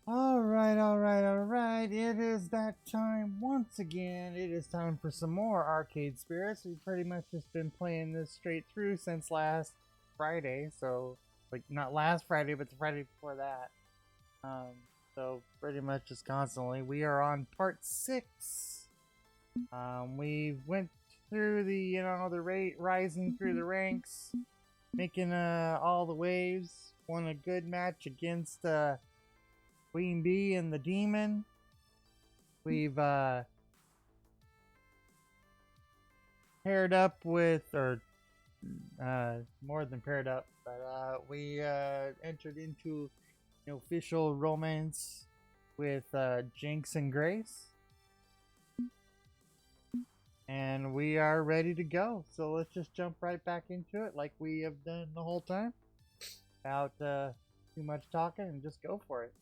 Alright. It is that time once again. It is time for some more Arcade Spirits. We've pretty much just been playing this straight through since last Friday. So, like, not last Friday, but the Friday before that. Um, so, pretty much just constantly. We are on part 6. We went through the rate rising through the ranks, making all the waves. Won a good match against Queen Bee and the Demon. We've paired up with, or more than paired up, but we entered into an official romance with Jinx and Grace. And we are ready to go. So let's just jump right back into it like we have done the whole time. Without too much talking and just go for it.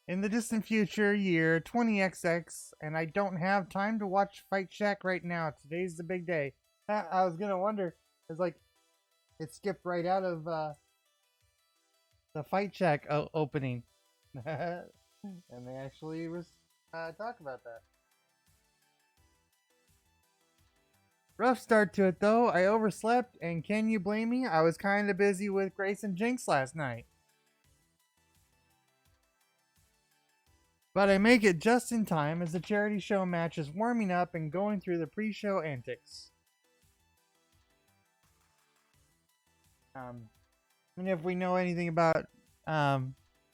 In the distant future, year 20XX, and I don't have time to watch Fight Shack right now. Today's the big day. I was gonna wonder, it's like, it skipped right out of the Fight Shack opening. And they actually talk about that. Rough start to it though. I overslept, and can you blame me? I was kind of busy with Grace and Jinx last night. But I make it just in time as the charity show match is warming up and going through the pre-show antics. And if we know anything about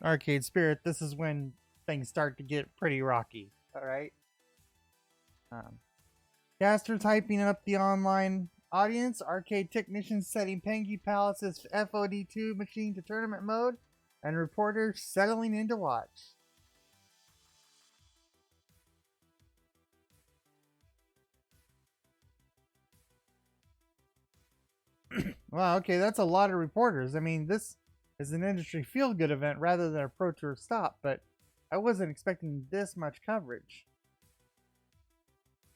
Arcade Spirit, this is when things start to get pretty rocky. All right. Casters hyping up the online audience. Arcade technicians setting Pengy Palace's FOD2 machine to tournament mode, and reporters settling in to watch. Wow, okay, that's a lot of reporters. I mean, this is an industry feel-good event rather than a pro tour stop, but I wasn't expecting this much coverage.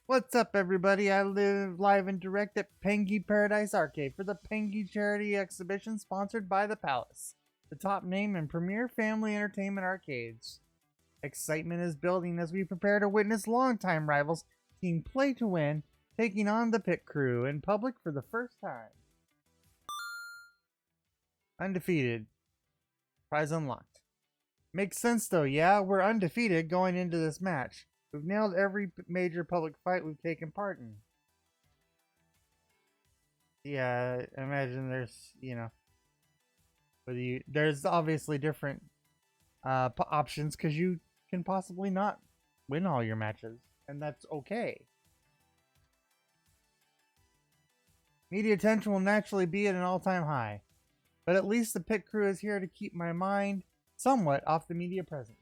What's up, everybody? I live live and direct at Pengy Paradise Arcade for the Pengy Charity Exhibition sponsored by the Palace, the top name in premier family entertainment arcades. Excitement is building as we prepare to witness longtime rivals Team Play to Win taking on the Pit Crew in public for the first time. Undefeated. Prize unlocked. Makes sense though, yeah? We're undefeated going into this match. We've nailed every major public fight we've taken part in. Yeah, imagine there's obviously different options because you can possibly not win all your matches, and that's okay. Media attention will naturally be at an all-time high, but at least the Pit Crew is here to keep my mind somewhat off the media presence.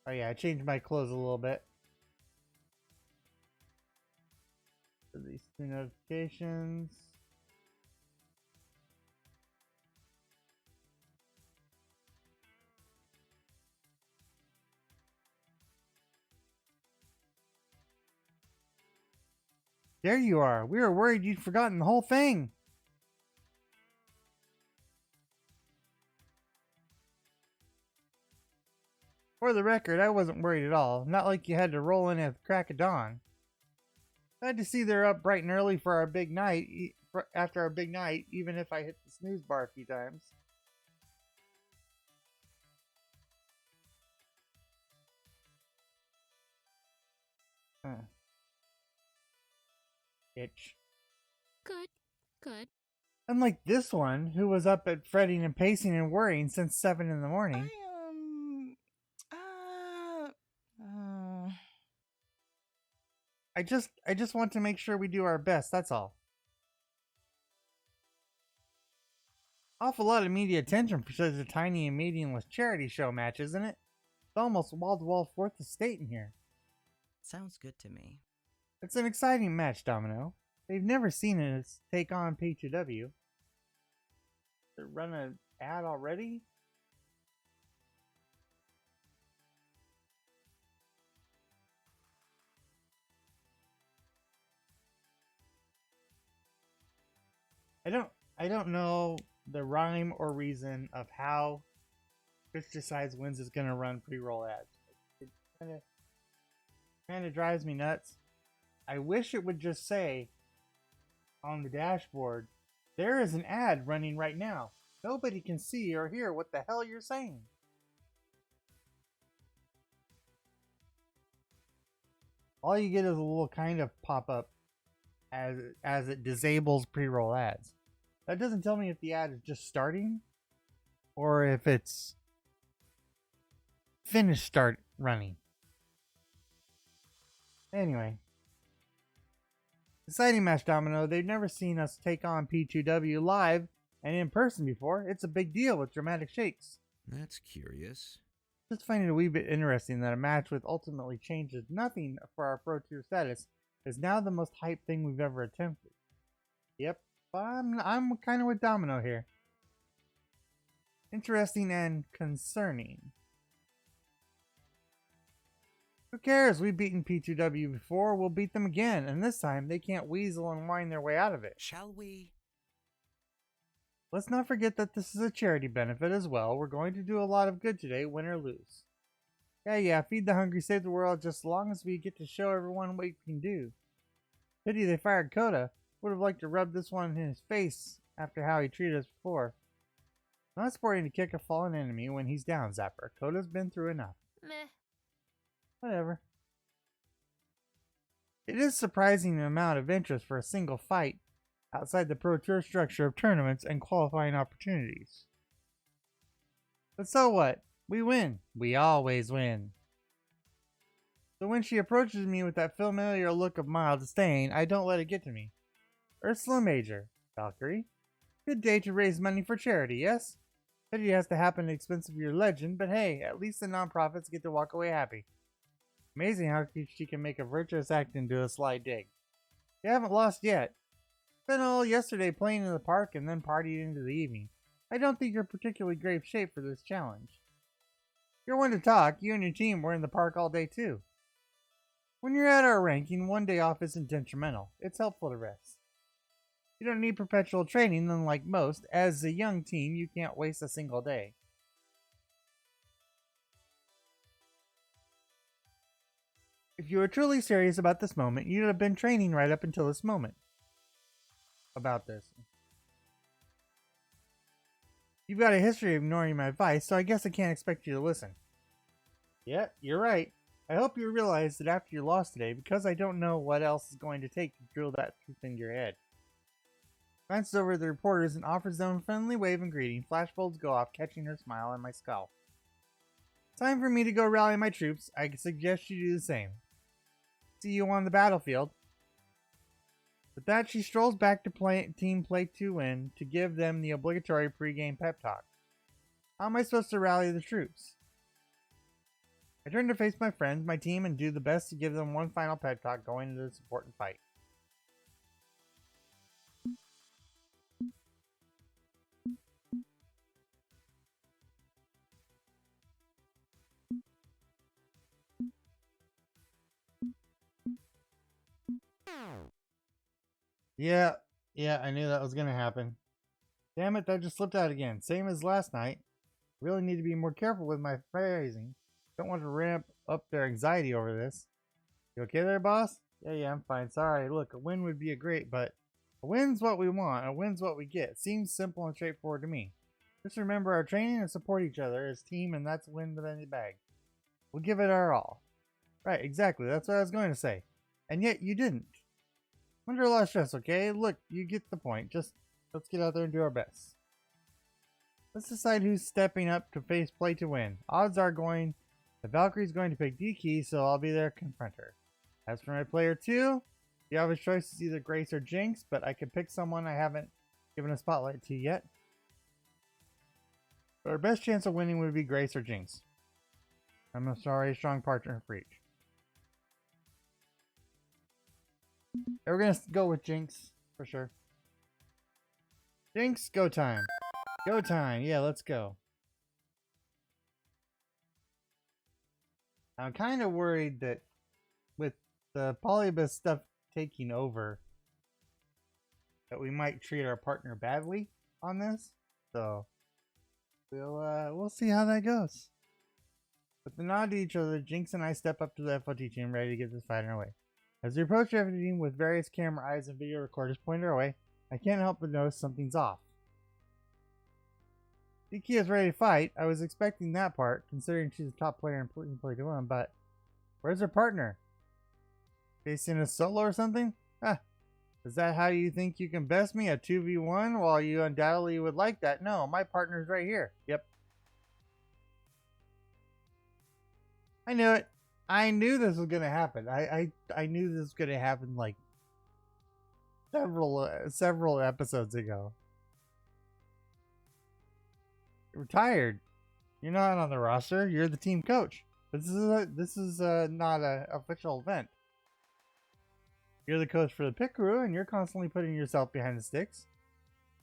Oh yeah, I changed my clothes a little bit. For these two notifications. There you are. We were worried you'd forgotten the whole thing. For the record, I wasn't worried at all. Not like you had to roll in at the crack of dawn. Glad to see they're up bright and early for our big night. After our big night, even if I hit the snooze bar a few times. Huh. Itch. Good. Unlike this one, who was up at fretting and pacing and worrying since 7 in the morning. I just want to make sure we do our best, that's all. Awful lot of media attention for such a tiny and meaningless charity show match, isn't it? It's almost wall-to-wall fourth estate in here. Sounds good to me. It's an exciting match, Domino. They've never seen us take on P2W. They run an ad already? I don't know the rhyme or reason of how Twitch decides when's it's gonna run pre-roll ads. It kinda drives me nuts. I wish it would just say on the dashboard, there is an ad running right now. Nobody can see or hear what the hell you're saying. All you get is a little kind of pop-up as it disables pre-roll ads. That doesn't tell me if the ad is just starting or if it's finished start running. Anyway, exciting match, Domino. They've never seen us take on P2W live and in person before. It's a big deal with dramatic shakes. That's curious. Just find it a wee bit interesting that a match with ultimately changes nothing for our Pro Tier status is now the most hyped thing we've ever attempted. Yep, I'm kind of with Domino here. Interesting and concerning. Who cares? We've beaten P2W before, we'll beat them again, and this time they can't weasel and wind their way out of it. Shall we? Let's not forget that this is a charity benefit as well. We're going to do a lot of good today, win or lose. Yeah, feed the hungry, save the world, just as long as we get to show everyone what we can do. Pity they fired Coda. Would have liked to rub this one in his face after how he treated us before. Not sporting to kick a fallen enemy when he's down, Zapper. Coda's been through enough. Meh. Whatever. It is surprising the amount of interest for a single fight outside the Pro Tour structure of tournaments and qualifying opportunities. But so what? We win. We always win. So when she approaches me with that familiar look of mild disdain, I don't let it get to me. Ursula Major, Valkyrie. Good day to raise money for charity, yes? Pity it has to happen at the expense of your legend, but hey, at least the nonprofits get to walk away happy. Amazing how she can make a virtuous act into a sly dig. You haven't lost yet. Spent all yesterday playing in the park and then partied into the evening. I don't think you're particularly grave shape for this challenge. You're one to talk. You and your team were in the park all day too. When you're at our ranking, one day off isn't detrimental. It's helpful to rest. You don't need perpetual training, unlike most. As a young team, you can't waste a single day. If you were truly serious about this moment, you'd have been training right up until this moment. About this. You've got a history of ignoring my advice, so I guess I can't expect you to listen. Yeah, you're right. I hope you realize that after your loss today, because I don't know what else is going to take to drill that truth into your head. Glances over at the reporters and offers them a friendly wave and greeting. Flashbulbs go off, catching her smile on my skull. Time for me to go rally my troops. I suggest you do the same. See you on the battlefield. With that, she strolls back to Team Play 2 Win to give them the obligatory pregame pep talk. How am I supposed to rally the troops? I turn to face my friends, my team, and do the best to give them one final pep talk going into this important fight. Yeah, I knew that was gonna happen. Damn it, that just slipped out again. Same as last night. Really need to be more careful with my phrasing. Don't want to ramp up their anxiety over this. You okay there, boss? Yeah, I'm fine. Sorry. Look, a win would be but a win's what we want. A win's what we get. Seems simple and straightforward to me. Just remember our training and support each other as a team, and that's a win with any bag. We'll give it our all. Right, exactly. That's what I was going to say. And yet you didn't. Under a lot of stress, okay? Look, you get the point. Just let's get out there and do our best. Let's decide who's stepping up to face Play to Win. Odds are the Valkyrie's going to pick D-Key, so I'll be there to confront her. As for my player 2, the obvious choice is either Grace or Jinx, but I could pick someone I haven't given a spotlight to yet. But our best chance of winning would be Grace or Jinx. I'm sorry, strong partner for each. We're gonna go with Jinx for sure. Jinx, go time. Go time. Yeah, let's go. I'm kind of worried that with the polybus stuff taking over, that we might treat our partner badly on this. So we'll see how that goes. With the nod to each other, Jinx and I step up to the FOT team, ready to get this fight underway. As we approach the FOT team with various camera eyes and video recorders pointed our way, I can't help but notice something's off. DK is ready to fight. I was expecting that part, considering she's a top player in Play to Win, but where's her partner? Facing a solo or something? Ah, is that how you think you can best me? A 2v1? While you undoubtedly would like that. No, my partner's right here. Yep. I knew it. I knew this was gonna happen. I knew this was gonna happen like several episodes ago. You're retired. You're not on the roster. You're the team coach. This is not an official event. You're the coach for the pit crew, and you're constantly putting yourself behind the sticks.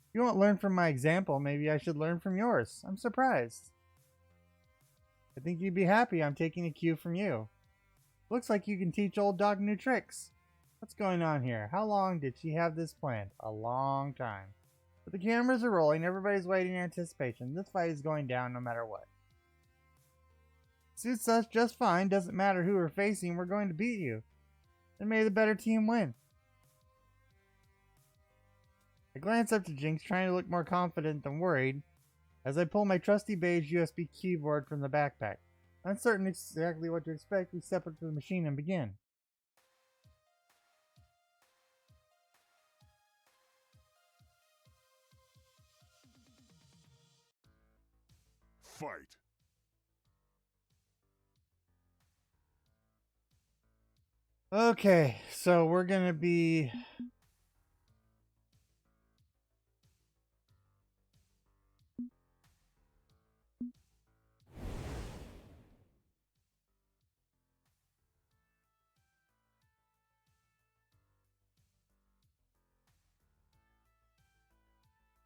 If you won't learn from my example, maybe I should learn from yours. I'm surprised. I think you'd be happy I'm taking a cue from you. Looks like you can teach old dog new tricks. What's going on here? How long did she have this planned? A long time. But the cameras are rolling, everybody's waiting in anticipation. This fight is going down no matter what. Suits us just fine, doesn't matter who we're facing, we're going to beat you. And may the better team win. I glance up to Jinx, trying to look more confident than worried, as I pull my trusty beige USB keyboard from the backpack. Uncertain exactly what to expect, we step up to the machine and begin. Fight! Okay, so we're gonna be...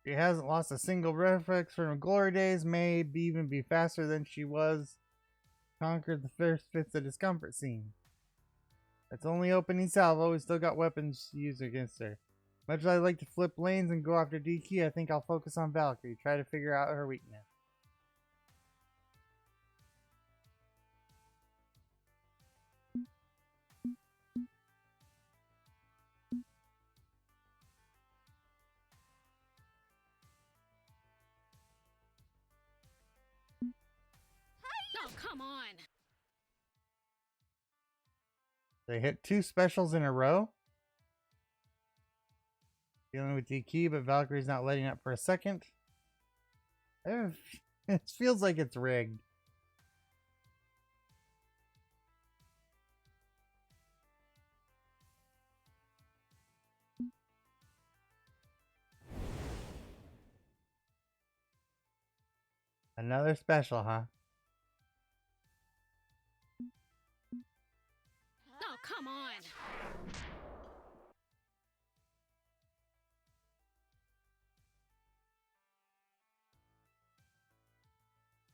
She hasn't lost a single reflex from her glory days, may even be faster than she was. Conquered the first fifth of discomfort scene. That's only opening salvo, we still got weapons to use against her. Much as I like to flip lanes and go after DK, I think I'll focus on Valkyrie, try to figure out her weakness. Oh, come on. They hit 2 specials in a row. Dealing with DK, but Valkyrie's not letting up for a second. It feels like it's rigged. Another special, huh? Oh, come on.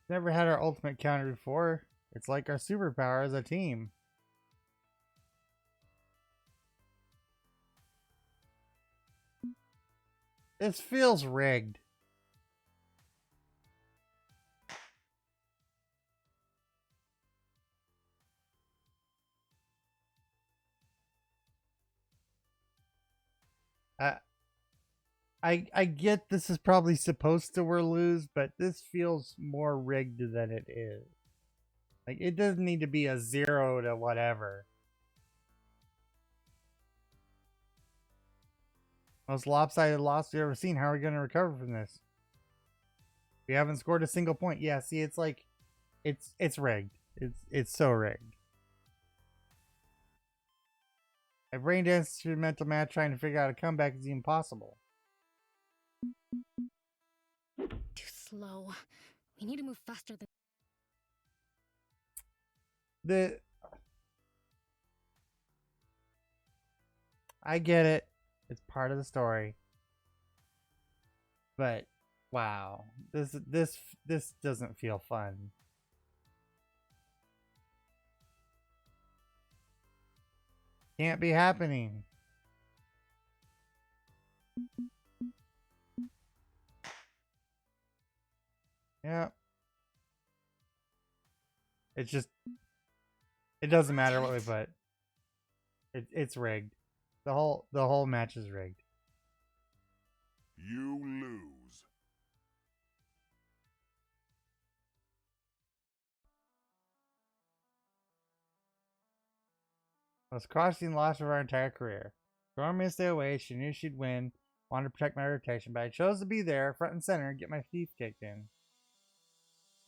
Never had our ultimate counter before. It's like our superpower as a team. This feels rigged. I get this is probably supposed to lose, but this feels more rigged than it is. Like, it doesn't need to be a 0 to whatever. Most lopsided loss we've ever seen. How are we going to recover from this? We haven't scored a single point. Yeah, see, it's like, it's rigged. It's so rigged. A brain dance to a mental match trying to figure out a comeback is impossible. Too slow. We need to move faster than... I get it. It's part of the story. But wow, this doesn't feel fun. Can't be happening. Yeah. It's just, it doesn't matter what we put. It's rigged. The whole match is rigged. You lose. Most costly loss of our entire career. She wanted me to stay away. She knew she'd win. Wanted to protect my reputation, but I chose to be there, front and center, and get my teeth kicked in.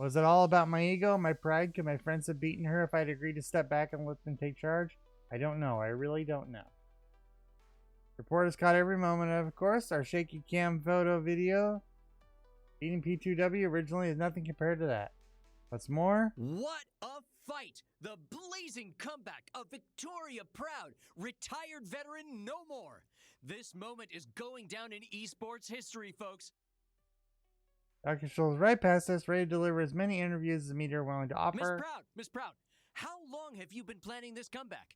Was it all about my ego, my pride? Could my friends have beaten her if I'd agreed to step back and let them take charge? I don't know. I really don't know. Reporters caught every moment of course. Our shaky cam photo video. Beating P2W originally is nothing compared to that. What's more? What a fight! The blazing comeback of Victoria Proud, retired veteran no more. This moment is going down in esports history, folks. Dr. Scholl's right past us, ready to deliver as many interviews as the media are willing to offer. Miss Proud, how long have you been planning this comeback?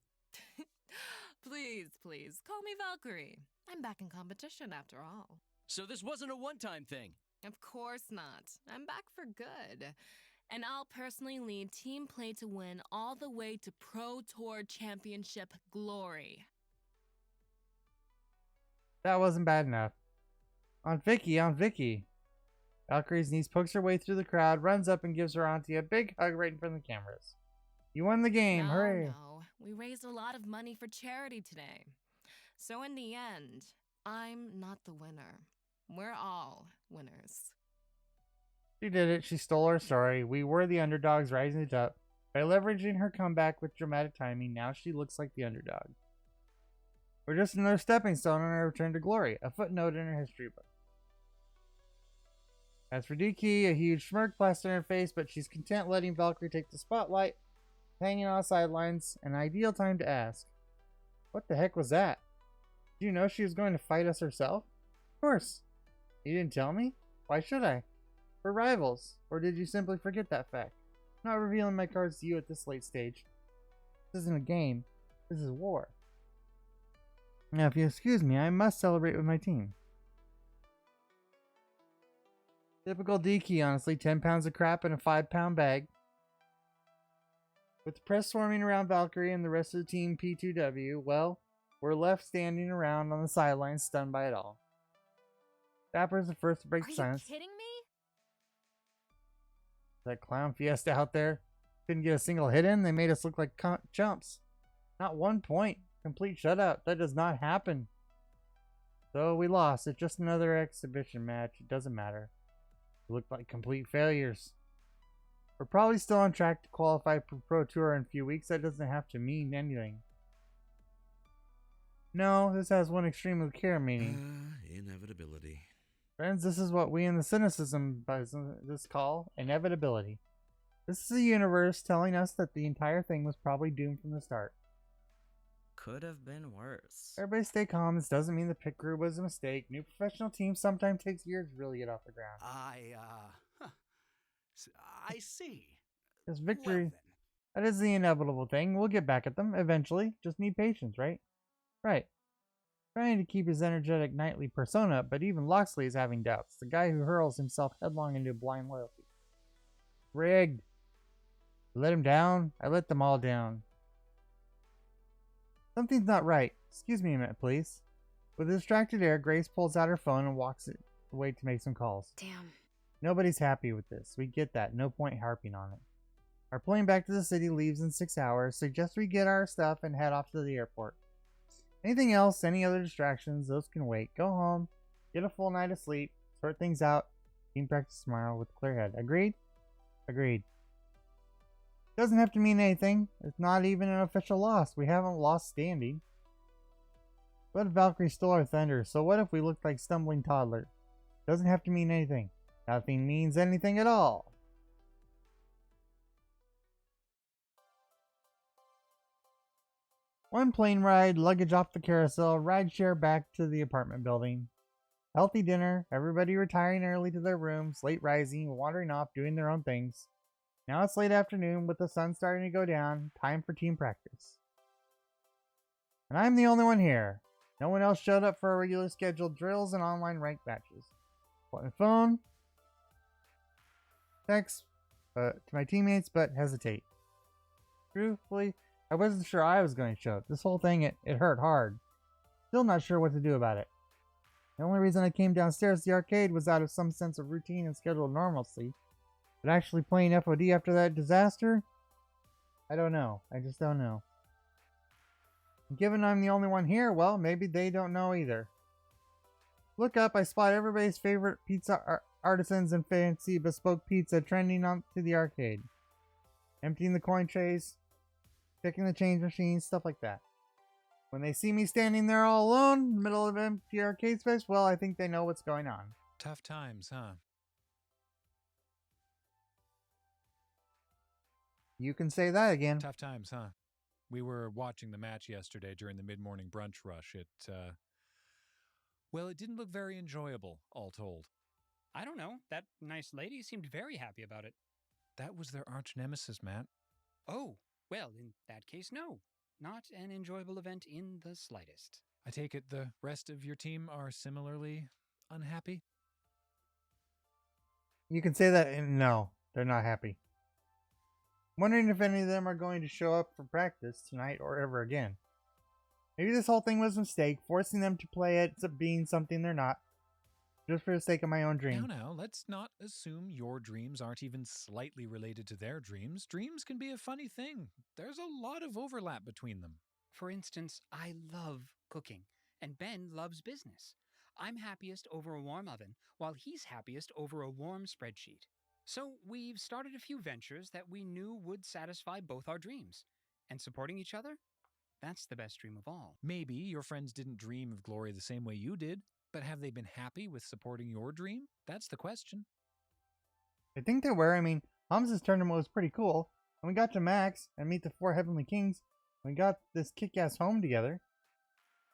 Please, call me Valkyrie. I'm back in competition after all. So this wasn't a one-time thing. Of course not. I'm back for good. And I'll personally lead Team Play to win all the way to Pro Tour Championship glory. That wasn't bad enough. On Vicky. Valkyrie's niece pokes her way through the crowd, runs up and gives her auntie a big hug right in front of the cameras. You won the game, hooray! No. We raised a lot of money for charity today. So in the end, I'm not the winner. We're all winners. She did it. She stole our story. We were the underdogs rising it up. By leveraging her comeback with dramatic timing, now she looks like the underdog. We're just another stepping stone on our return to glory, a footnote in her history book. As for Diki, a huge smirk plastered on her face, but she's content letting Valkyrie take the spotlight, hanging on the sidelines, an ideal time to ask, what the heck was that? Did you know she was going to fight us herself? Of course. You didn't tell me? Why should I? We're rivals. Or did you simply forget that fact? I'm not revealing my cards to you at this late stage. This isn't a game. This is war. Now, if you excuse me, I must celebrate with my team. Typical Diki, honestly. 10 pounds of crap in a 5-pound bag. With the press swarming around Valkyrie and the rest of the team P2W, well, we're left standing around on the sidelines, stunned by it all. Dapper's the first to break the silence. Are you kidding me? That clown fiesta out there. Couldn't get a single hit in. They made us look like chumps. Not 1 point. Complete shutout. That does not happen. So we lost. It's just another exhibition match. It doesn't matter. We looked like complete failures. We're probably still on track to qualify for Pro Tour in a few weeks. That doesn't have to mean anything. No, this has one extremely clear meaning. Inevitability. Friends, this is what we in the cynicism business call inevitability. This is the universe telling us that the entire thing was probably doomed from the start. Could have been worse. Everybody stay calm. This doesn't mean the pit crew was a mistake. New professional teams sometimes takes years to really get off the ground. I see. This victory, Well, that is the inevitable thing. We'll get back at them eventually. Just need patience, right? Right. Trying to keep his energetic knightly persona up, but even Loxley is having doubts. The guy who hurls himself headlong into blind loyalty. Rigged. Let him down? I let them all down. Something's not right. Excuse me a minute, please. With a distracted air, Grace pulls out her phone and walks it away to make some calls. Damn. Nobody's happy with this. We get that. No point harping on it. Our plane back to the city leaves in 6 hours. Suggest we get our stuff and head off to the airport. Anything else, any other distractions, those can wait. Go home, get a full night of sleep, sort things out, team practice tomorrow with a clear head. Agreed? Agreed. Doesn't have to mean anything. It's not even an official loss. We haven't lost standing. What if Valkyrie stole our thunder? So what if we looked like stumbling toddlers? Doesn't have to mean anything. Nothing means anything at all. One plane ride, luggage off the carousel, ride share back to the apartment building. Healthy dinner, everybody retiring early to their rooms, late rising, wandering off, doing their own things. Now it's late afternoon with the sun starting to go down, time for team practice. And I'm the only one here. No one else showed up for our regular scheduled drills and online ranked matches. Put my phone, text to my teammates, but hesitate. Truthfully, I wasn't sure I was going to show up. This whole thing, it hurt hard. Still not sure what to do about it. The only reason I came downstairs to the arcade was out of some sense of routine and scheduled normalcy. But actually playing FOD after that disaster? I don't know. I just don't know. And given I'm the only one here, well, maybe they don't know either. Look up, I spot everybody's favorite pizza artisans and fancy bespoke pizza trending onto the arcade. Emptying the coin trays, picking the change machines, stuff like that. When they see me standing there all alone in the middle of empty arcade space, well, I think they know what's going on. Tough times, huh? You can say that again. Tough times, huh? We were watching the match yesterday during the mid-morning brunch rush. Well, it didn't look very enjoyable, all told. I don't know. That nice lady seemed very happy about it. That was their arch nemesis, Matt. Oh, well, in that case, no. Not an enjoyable event in the slightest. I take it the rest of your team are similarly unhappy? You can say that and no, they're not happy. I'm wondering if any of them are going to show up for practice tonight or ever again. Maybe this whole thing was a mistake, forcing them to play it being something they're not, just for the sake of my own dream. Now, let's not assume your dreams aren't even slightly related to their dreams. Dreams can be a funny thing. There's a lot of overlap between them. For instance, I love cooking, and Ben loves business. I'm happiest over a warm oven, while he's happiest over a warm spreadsheet. So we've started a few ventures that we knew would satisfy both our dreams. And supporting each other? That's the best dream of all. Maybe your friends didn't dream of glory the same way you did, but have they been happy with supporting your dream? That's the question. I think they were. I mean, Hamza's tournament was pretty cool. And we got to Max and meet the 4 Heavenly Kings. We got this kick-ass home together.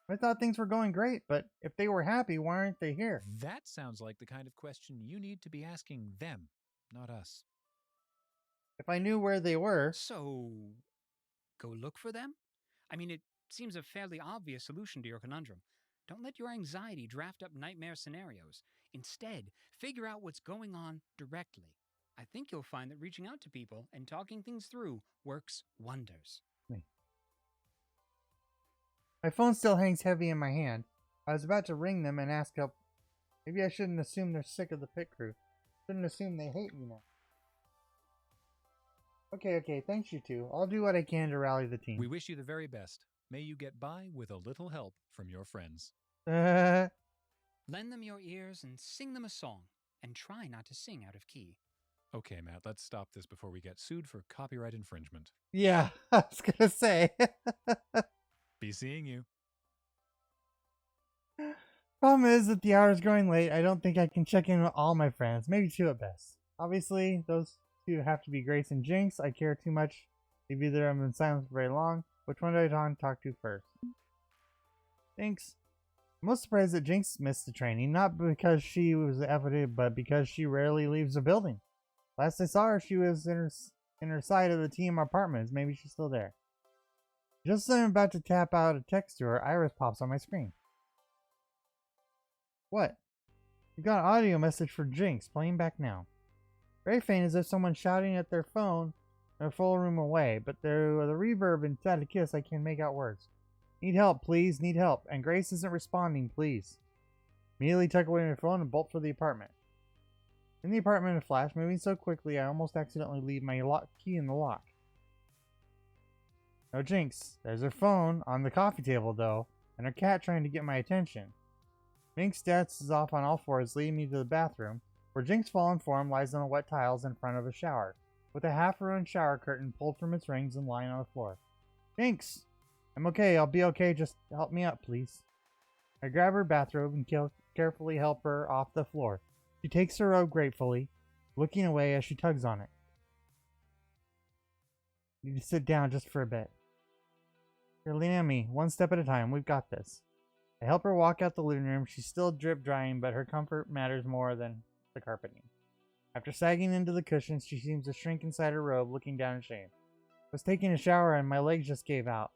I thought things were going great, but if they were happy, why aren't they here? That sounds like the kind of question you need to be asking them, not us. If I knew where they were... So, go look for them? I mean, it seems a fairly obvious solution to your conundrum. Don't let your anxiety draft up nightmare scenarios. Instead, figure out what's going on directly. I think you'll find that reaching out to people and talking things through works wonders. My phone still hangs heavy in my hand. I was about to ring them and ask help. Maybe I shouldn't assume they're sick of the pit crew. Shouldn't assume they hate me now. Okay, thanks you two. I'll do what I can to rally the team. We wish you the very best. May you get by with a little help from your friends. Lend them your ears and sing them a song. And try not to sing out of key. Okay, Matt, let's stop this before we get sued for copyright infringement. Yeah, I was gonna say. Be seeing you. Problem is that the hour is growing late. I don't think I can check in with all my friends. Maybe 2 at best. Obviously, those 2 have to be Grace and Jinx. I care too much. If either of them in silence for very long. Which one do I talk to first? Jinx. I'm most surprised that Jinx missed the training. Not because she was evident, but because she rarely leaves the building. Last I saw her, she was in her side of the team apartments. Maybe she's still there. Just as I'm about to tap out a text to her, Iris pops on my screen. What? You got an audio message for Jinx, playing back now. Very faint, as if someone's shouting at their phone a full room away, but through the reverb inside a kiss I can make out words. Need help, please, need help, and Grace isn't responding, please. Immediately tuck away my phone and bolt for the apartment. In the apartment in a flash, moving so quickly I almost accidentally leave my key in the lock. No Jinx. There's her phone on the coffee table though, and her cat trying to get my attention. Jinx dances off on all fours, leading me to the bathroom, where Jinx's fallen form lies on the wet tiles in front of a shower, with a half-ruined shower curtain pulled from its rings and lying on the floor. Jinx! I'm okay, I'll be okay, just help me up, please. I grab her bathrobe and carefully help her off the floor. She takes her robe gratefully, looking away as she tugs on it. Need to sit down just for a bit. Here, lean on me. One step at a time. We've got this. I help her walk out the living room. She's still drip drying, but her comfort matters more than the carpeting. After sagging into the cushions, she seems to shrink inside her robe, looking down in shame. I was taking a shower and my legs just gave out.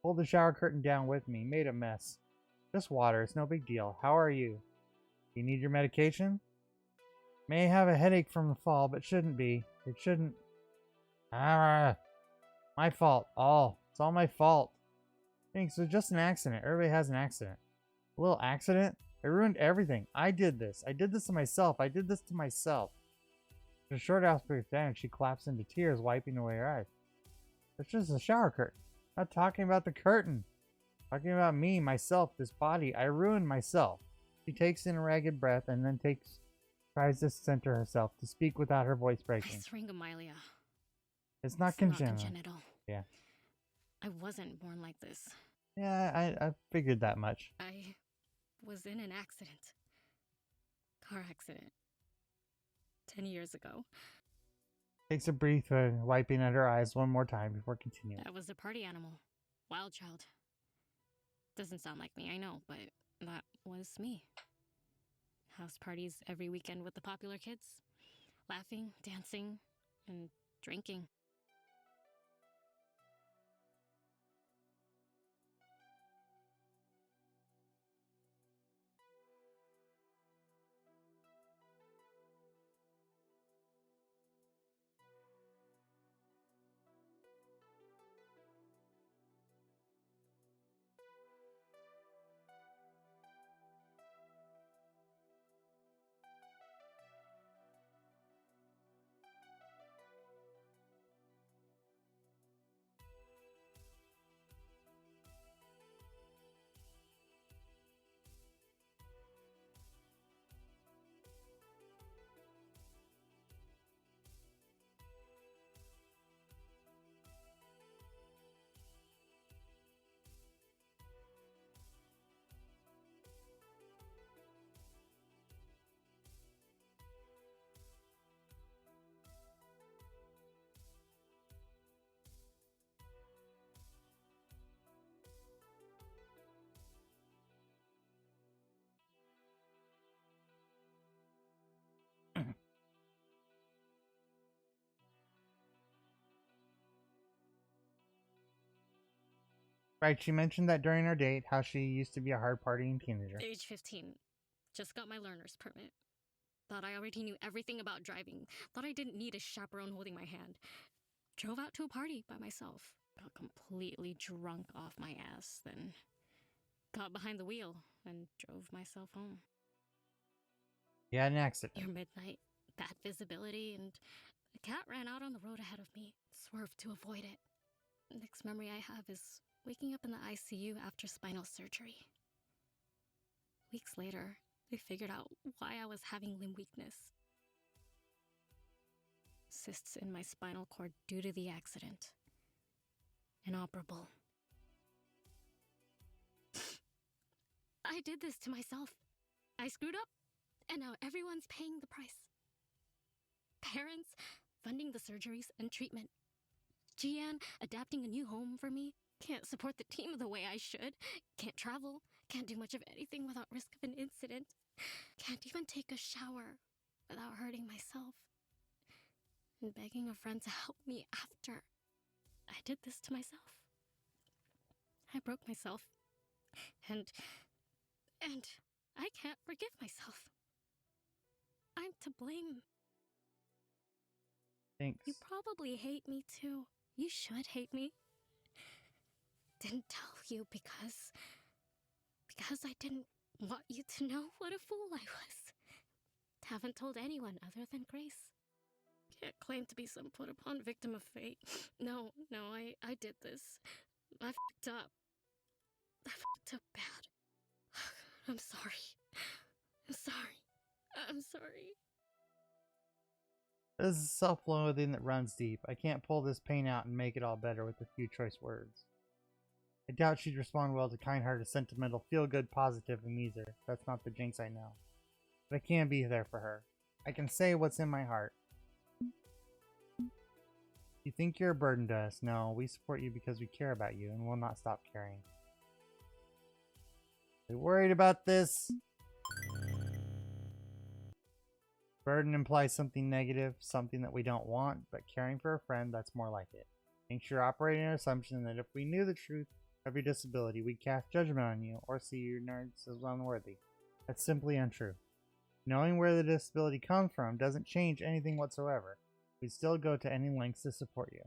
Pulled the shower curtain down with me. Made a mess. Just water. It's no big deal. How are you? You need your medication? May have a headache from the fall, but shouldn't be. It shouldn't. Ah, my fault. It's all my fault. Thanks. It was just an accident. Everybody has an accident. A little accident? I ruined everything. I did this. I did this to myself. I did this to myself. After a short outburst of panic, she collapsed into tears, wiping away her eyes. It's just a shower curtain. I'm not talking about the curtain. I'm talking about me, myself, this body. I ruined myself. She takes in a ragged breath and then tries to center herself, to speak without her voice breaking. Syringomyelia. It's not Not congenital. Yeah. I wasn't born like this. Yeah, I figured that much. I was in an accident. Car accident. 10 years ago. Takes a breath, wiping at her eyes one more time before continuing. I was a party animal. Wild child. Doesn't sound like me, I know, but that was me. House parties every weekend with the popular kids. Laughing, dancing, and drinking. Right, she mentioned that during our date, how she used to be a hard partying teenager. Age 15. Just got my learner's permit. Thought I already knew everything about driving. Thought I didn't need a chaperone holding my hand. Drove out to a party by myself. Got completely drunk off my ass, then got behind the wheel and drove myself home. You had an accident. Near midnight, bad visibility, and a cat ran out on the road ahead of me. Swerved to avoid it. Next memory I have is waking up in the ICU after spinal surgery. Weeks later, they figured out why I was having limb weakness. Cysts in my spinal cord due to the accident. Inoperable. I did this to myself. I screwed up, and now everyone's paying the price. Parents funding the surgeries and treatment. Gian adapting a new home for me. Can't support the team the way I should. Can't travel. Can't do much of anything without risk of an incident. Can't even take a shower without hurting myself. And begging a friend to help me after I did this to myself. I broke myself. And I can't forgive myself. I'm to blame. Thanks. You probably hate me too. You should hate me. Didn't tell you because I didn't want you to know what a fool I was. Haven't told anyone other than Grace. Can't claim to be some put upon victim of fate. No, I did this. I fucked up. I fucked up bad. I'm sorry. I'm sorry. This is self-loathing that runs deep. I can't pull this pain out and make it all better with a few choice words. I doubt she'd respond well to kind-hearted, sentimental, feel-good, positive Amuser. That's not the Jinx I know. But I can be there for her. I can say what's in my heart. You think you're a burden to us. No, we support you because we care about you and will not stop caring. Are you worried about this? Burden implies something negative, something that we don't want, but caring for a friend, that's more like it. Thanks you're operating an assumption that if we knew the truth of your disability, we'd cast judgment on you or see your nerds as unworthy. That's simply untrue. Knowing where the disability comes from doesn't change anything whatsoever. We'd still go to any lengths to support you.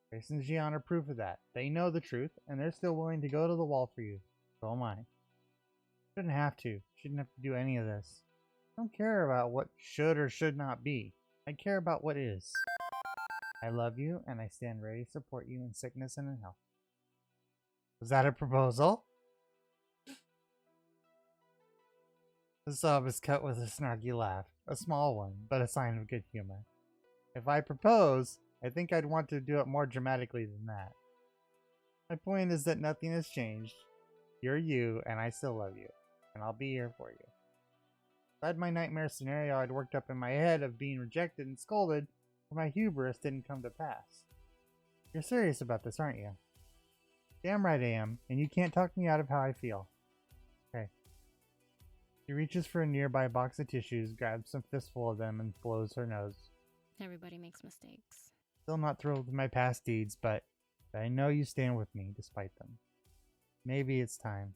Grace and Gian are proof of that. They know the truth, and they're still willing to go to the wall for you. So am I. Shouldn't have to. Shouldn't have to do any of this. I don't care about what should or should not be. I care about what is. I love you, and I stand ready to support you in sickness and in health. Was that a proposal? The sob is cut with a snarky laugh. A small one, but a sign of good humor. If I propose, I think I'd want to do it more dramatically than that. My point is that nothing has changed. You're you, and I still love you. And I'll be here for you. Inside my nightmare scenario I'd worked up in my head of being rejected and scolded, but my hubris didn't come to pass. You're serious about this, aren't you? Damn right I am, and you can't talk me out of how I feel. Okay. She reaches for a nearby box of tissues, grabs a fistful of them, and blows her nose. Everybody makes mistakes. Still not thrilled with my past deeds, but I know you stand with me despite them. Maybe it's time.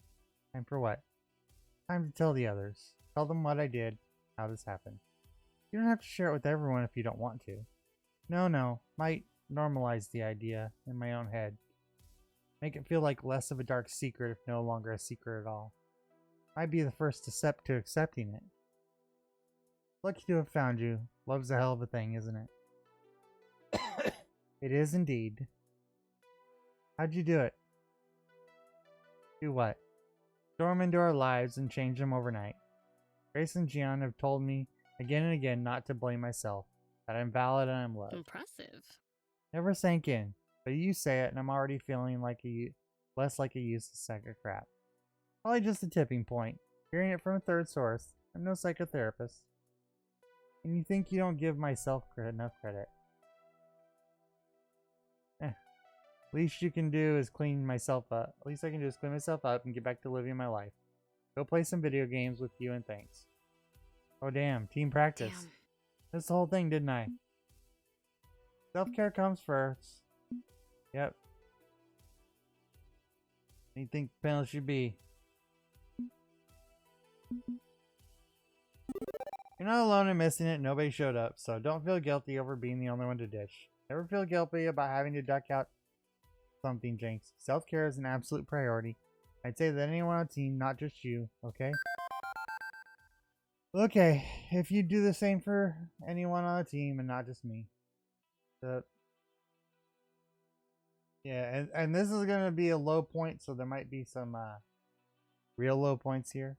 Time for what? Time to tell the others. Tell them what I did, how this happened. You don't have to share it with everyone if you don't want to. No. Might normalize the idea in my own head. Make it feel like less of a dark secret if no longer a secret at all. Might be the first step to accepting it. Lucky to have found you. Love's a hell of a thing, isn't it? It is indeed. How'd you do it? Do what? Storm into our lives and change them overnight. Grace and Gian have told me again and again not to blame myself, that I'm valid and I'm loved. Impressive. Never sank in, but you say it and I'm already feeling like less like a useless sack of crap. Probably just a tipping point. Hearing it from a third source. I'm no psychotherapist. And you think you don't give myself enough credit. Least you can do is clean myself up. Least I can do is clean myself up and get back to living my life. Go play some video games with you and thanks. Oh damn, team practice. Damn. That's the whole thing, didn't I? Self-care comes first. Yep. What do you think the penalty should be? You're not alone in missing it. Nobody showed up, so don't feel guilty over being the only one to dish. Never feel guilty about having to duck out something, Jinx. Self-care is an absolute priority. I'd say that anyone on the team, not just you, okay? Okay, if you do the same for anyone on the team and not just me. Yeah, and this is going to be a low point, so there might be some real low points here.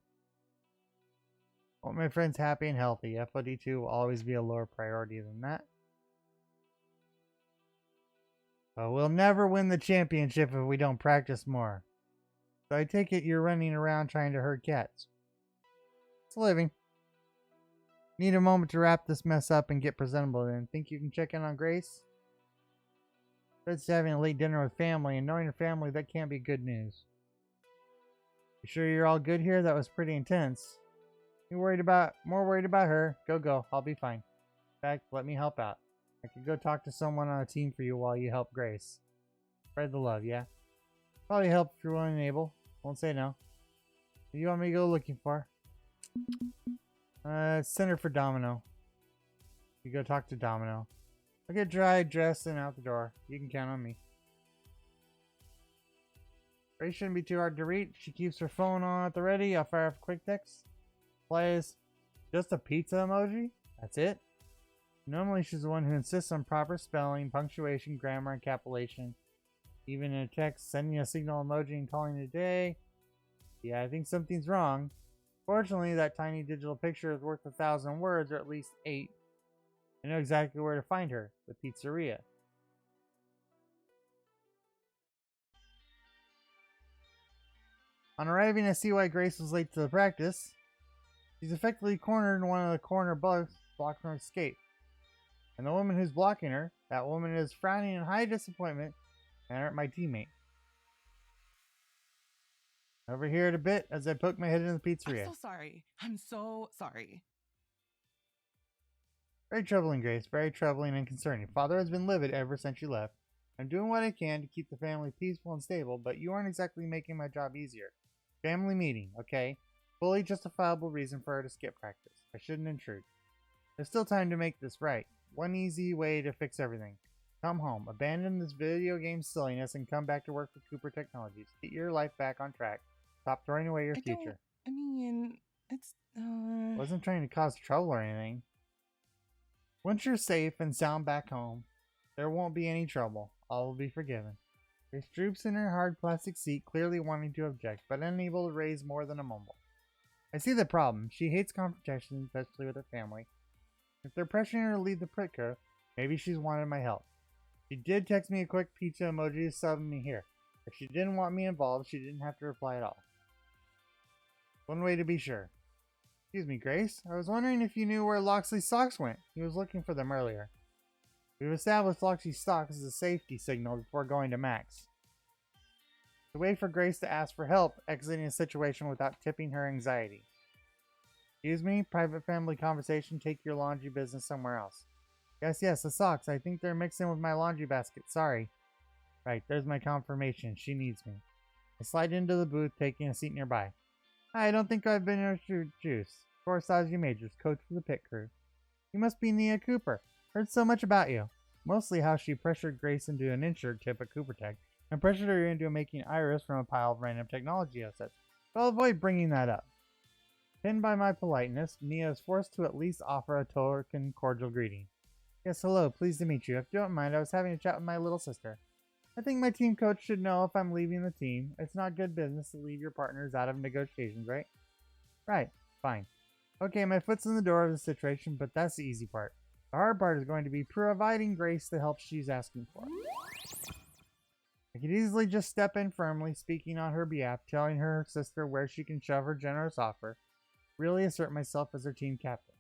I want my friends happy and healthy. FOD2 will always be a lower priority than that. But we'll never win the championship if we don't practice more. So I take it you're running around trying to herd cats. It's a living. Need a moment to wrap this mess up and get presentable then. Think you can check in on Grace? It's having a late dinner with family, and knowing your family, that can't be good news. You sure you're all good here? That was pretty intense. More worried about her. Go. I'll be fine. In fact, let me help out. I could go talk to someone on a team for you while you help Grace. Spread the love, yeah? Probably help if you're willing and able. Won't say no. What do you want me to go looking for? Center for Domino. You go talk to Domino. I'll get dry, dressed, and out the door. You can count on me. Grace shouldn't be too hard to reach. She keeps her phone on at the ready. I'll fire off a quick text. Plays just a pizza emoji? That's it? Normally she's the one who insists on proper spelling, punctuation, grammar, and capitalization. Even in a text, sending a signal emoji and calling it a day. Yeah, I think something's wrong. Fortunately, that tiny digital picture is worth 1,000 words, or at least 8. I know exactly where to find her. The pizzeria. On arriving, I see why Grace was late to the practice. She's effectively cornered in one of the corner blocks from escape. And the woman who's blocking her, that woman is frowning in high disappointment and aren't my teammate. Over here a bit as I poke my head in the pizzeria. I'm so sorry. I'm so sorry. Very troubling, Grace. Very troubling and concerning. Father has been livid ever since you left. I'm doing what I can to keep the family peaceful and stable, but you aren't exactly making my job easier. Family meeting, okay? Fully justifiable reason for her to skip practice. I shouldn't intrude. There's still time to make this right. One easy way to fix everything. Come home, abandon this video game silliness, and come back to work for Cooper Technologies. Get your life back on track. Stop throwing away your future. I mean, it's, Wasn't trying to cause trouble or anything. Once you're safe and sound back home, there won't be any trouble. All will be forgiven. Grace droops in her hard plastic seat, clearly wanting to object, but unable to raise more than a mumble. I see the problem. She hates confrontation, especially with her family. If they're pressuring her to leave the pricker, maybe she's wanted my help. She did text me a quick pizza emoji to sub me here. If she didn't want me involved, she didn't have to reply at all. One way to be sure. Excuse me, Grace. I was wondering if you knew where Loxley's socks went. He was looking for them earlier. We've established Loxley's socks as a safety signal before going to Max. The way for Grace to ask for help, exiting a situation without tipping her anxiety. Excuse me, private family conversation, take your laundry business somewhere else. Yes, the socks. I think they're mixed in with my laundry basket. Sorry. Right, there's my confirmation. She needs me. I slide into the booth, taking a seat nearby. I don't think I've been introduced. Corsage Majors, coach for the pit crew. You must be Nia Cooper. Heard so much about you. Mostly how she pressured Grace into an insured tip at Cooper Tech, and pressured her into making Iris from a pile of random technology assets. But I'll avoid bringing that up. Pinned by my politeness, Nia is forced to at least offer a token cordial greeting. Yes, hello, pleased to meet you. If you don't mind, I was having a chat with my little sister. I think my team coach should know if I'm leaving the team. It's not good business to leave your partners out of negotiations, right? Right, fine. Okay, my foot's in the door of the situation, but that's the easy part. The hard part is going to be providing Grace the help she's asking for. I could easily just step in firmly, speaking on her behalf, telling her sister where she can shove her generous offer, really assert myself as her team captain.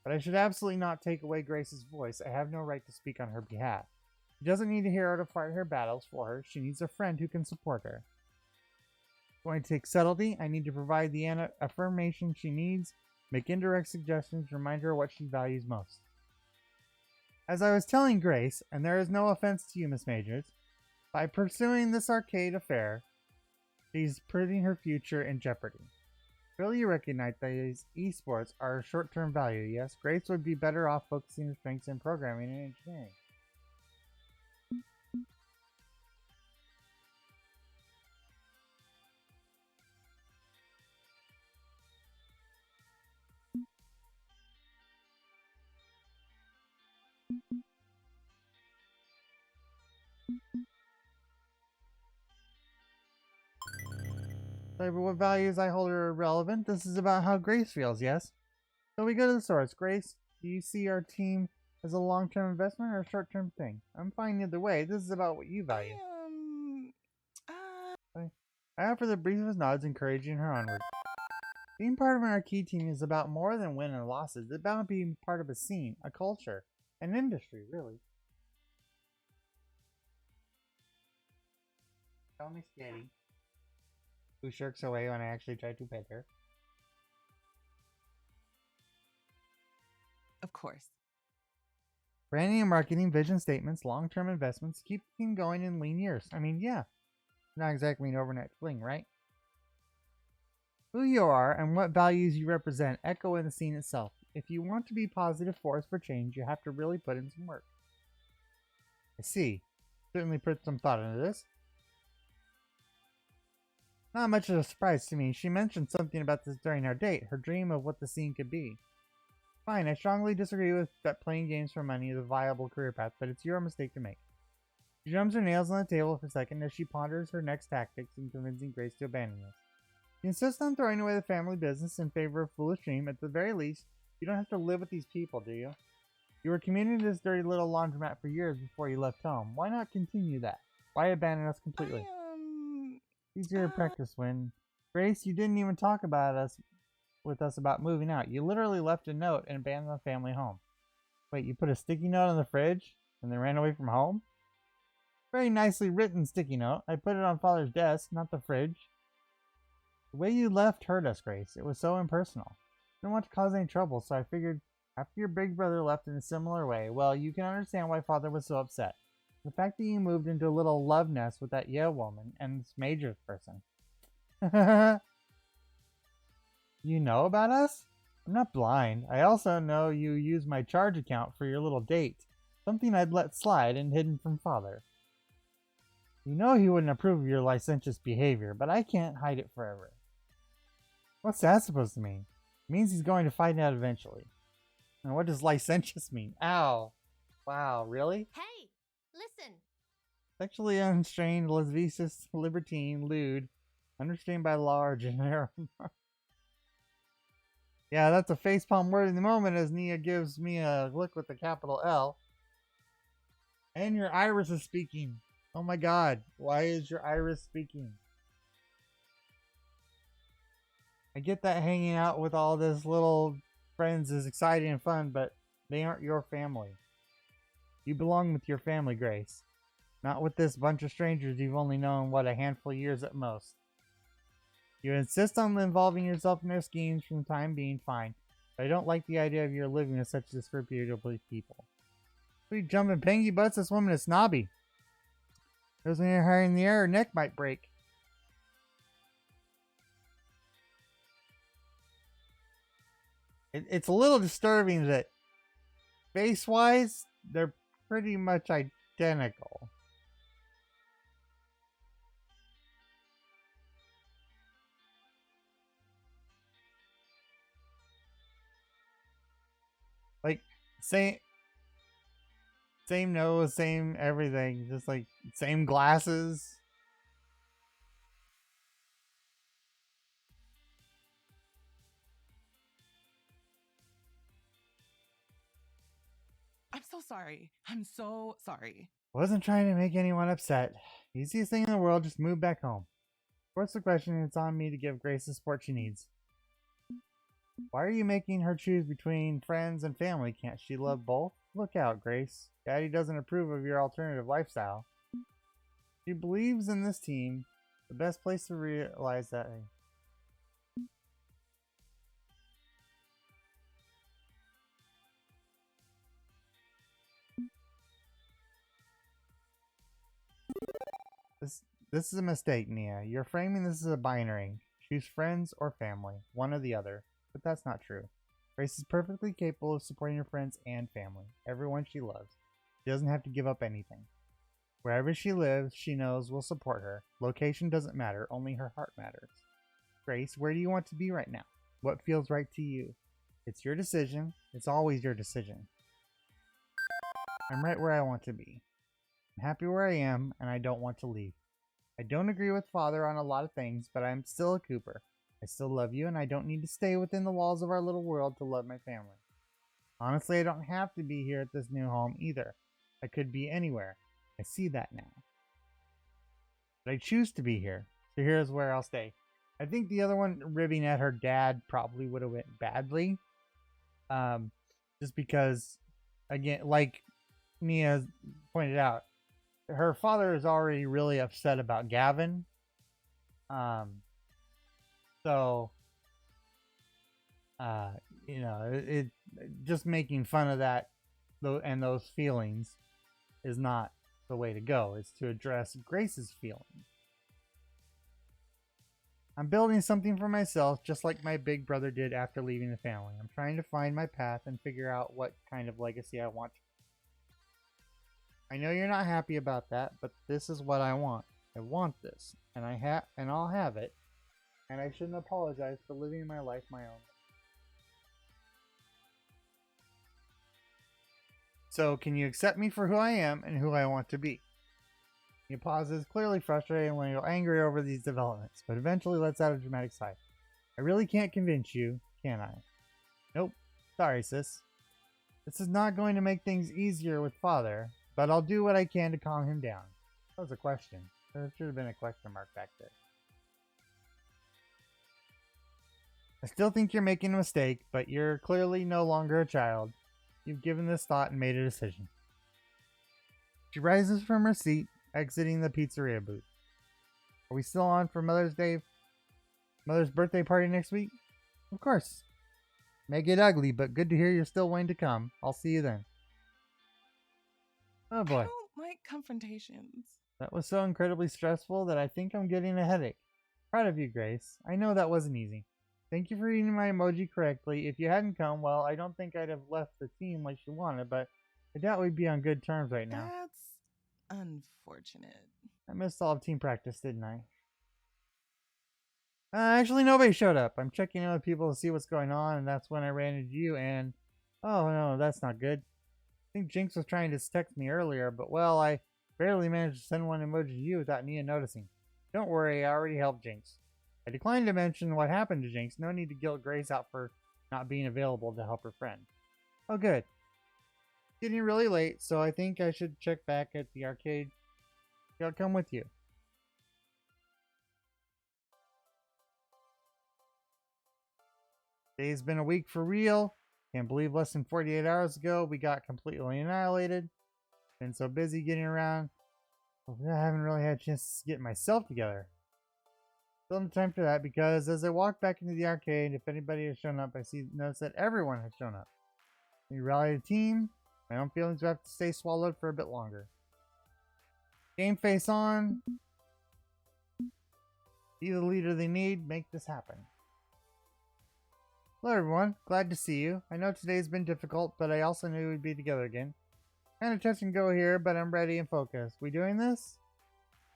But I should absolutely not take away Grace's voice. I have no right to speak on her behalf. She doesn't need a hero to fight her battles for her. She needs a friend who can support her. Going to take subtlety. I need to provide the affirmation she needs, make indirect suggestions, remind her what she values most. As I was telling Grace, and there is no offense to you, Miss Majors, by pursuing this arcade affair, she's putting her future in jeopardy. Surely you recognize that these esports are a short-term value, yes? Grace would be better off focusing her strengths in programming and engineering. Sorry, but what values I hold are irrelevant. This is about how Grace feels, yes? So we go to the source. Grace, do you see our team as a long-term investment or a short-term thing? I'm fine either way. This is about what you value. I offer the briefest nods, encouraging her onward. Being part of an arcade team is about more than win and losses. It's about being part of a scene, a culture, an industry, really. Tell me, Skitty, who shirks away when I actually try to pet her. Of course. Branding and marketing, vision statements, long-term investments, keep the team going in lean years. I mean, yeah, not exactly an overnight fling, right? Who you are and what values you represent echo in the scene itself. If you want to be a positive force for change, you have to really put in some work. I see. Certainly put some thought into this. Not much of a surprise to me. She mentioned something about this during our date, her dream of what the scene could be. Fine, I strongly disagree with that playing games for money is a viable career path, but it's your mistake to make. She drums her nails on the table for a second as she ponders her next tactics in convincing Grace to abandon this. She insists on throwing away the family business in favor of foolish dream. At the very least, you don't have to live with these people, do you? You were commuting to this dirty little laundromat for years before you left home. Why not continue that? Why abandon us completely? Easier to practice when... Grace, you didn't even talk about us with us about moving out. You literally left a note and abandoned the family home. Wait, you put a sticky note on the fridge and then ran away from home? Very nicely written sticky note. I put it on Father's desk, not the fridge. The way you left hurt us, Grace. It was so impersonal. Didn't want to cause any trouble, so I figured after your big brother left in a similar way, well, you can understand why Father was so upset. The fact that you moved into a little love nest with that Yale woman and this Majors person. You know about us? I'm not blind. I also know you used my charge account for your little date. Something I'd let slide and hidden from Father. You know he wouldn't approve of your licentious behavior, but I can't hide it forever. What's that supposed to mean? It means he's going to find out eventually. And what does licentious mean? Ow. Wow, really? Hey, listen. Sexually unrestrained, lascivious, libertine, lewd, unrestrained by law or generic. Yeah, that's a facepalm word in the moment as Nia gives me a look with a capital L. And your iris is speaking. Oh my god, why is your iris speaking? I get that hanging out with all this little friends is exciting and fun, but they aren't your family. You belong with your family, Grace. Not with this bunch of strangers you've only known, what, a handful of years at most. You insist on involving yourself in their schemes from the time being, fine. But I don't like the idea of your living with such disreputable people. Sweet jumping pangy butts, this woman is snobby. Goes when you're higher in the air, her neck might break. It's a little disturbing that face-wise, they're pretty much identical. Like, same nose, same everything, just like same glasses. I'm so sorry. I'm so sorry. Wasn't trying to make anyone upset. Easiest thing in the world, just move back home. What's the question? It's on me to give Grace the support she needs. Why are you making her choose between friends and family? Can't she love both? Look out, Grace. Daddy doesn't approve of your alternative lifestyle. She believes in this team. The best place to realize that. This is a mistake, Nia. You're framing this as a binary. Choose friends or family, one or the other. But that's not true. Grace is perfectly capable of supporting her friends and family, everyone she loves. She doesn't have to give up anything. Wherever she lives, she knows will support her. Location doesn't matter, only her heart matters. Grace, where do you want to be right now? What feels right to you? It's your decision. It's always your decision. I'm right where I want to be. I'm happy where I am, and I don't want to leave. I don't agree with Father on a lot of things, but I'm still a Cooper. I still love you, and I don't need to stay within the walls of our little world to love my family. Honestly, I don't have to be here at this new home either. I could be anywhere. I see that now. But I choose to be here, so here's where I'll stay. I think the other one ribbing at her dad probably would have went badly. Just because, again, like Nia pointed out, her father is already really upset about Gavin. So, you know, it just making fun of that and those feelings is not the way to go. It's to address Grace's feelings. I'm building something for myself, just like my big brother did after leaving the family. I'm trying to find my path and figure out what kind of legacy I want. I know you're not happy about that, but this is what I want. I want this, and I'll have it, and I shouldn't apologize for living my life my own. So, can you accept me for who I am and who I want to be? He pauses, clearly frustrated and a little angry over these developments, but eventually lets out a dramatic sigh. I really can't convince you, can I? Nope. Sorry, sis. This is not going to make things easier with Father, but I'll do what I can to calm him down. That was a question. There should have been a question mark back there. I still think you're making a mistake, but you're clearly no longer a child. You've given this thought and made a decision. She rises from her seat, exiting the pizzeria booth. Are we still on for Mother's birthday party next week? Of course. May get ugly, but good to hear you're still willing to come. I'll see you then. Oh boy. I don't like confrontations. That was so incredibly stressful that I think I'm getting a headache. Proud of you, Grace. I know that wasn't easy. Thank you for reading my emoji correctly. If you hadn't come, well, I don't think I'd have left the team like you wanted, but I doubt we'd be on good terms right now. That's unfortunate. I missed all of team practice, didn't I? Actually, nobody showed up. I'm checking in with people to see what's going on, and that's when I ran into you, and... Oh, no, that's not good. I think Jinx was trying to text me earlier, but, well, I barely managed to send one emoji to you without Nia noticing. Don't worry, I already helped Jinx. I declined to mention what happened to Jinx. No need to guilt Grace out for not being available to help her friend. Oh, good. It's getting really late, so I think I should check back at the arcade. I'll come with you. Today's been a week for real. Can't believe less than 48 hours ago we got completely annihilated. Been so busy getting around. I haven't really had a chance to get myself together. Still in time for that because as I walk back into the arcade, if anybody has shown up, I notice that everyone has shown up. We rallied a team. My own feelings will have to stay swallowed for a bit longer. Game face on. Be the leader they need. Make this happen. Hello everyone. Glad to see you. I know today's been difficult, but I also knew we'd be together again. Kind of touch and go here, but I'm ready and focused. We doing this?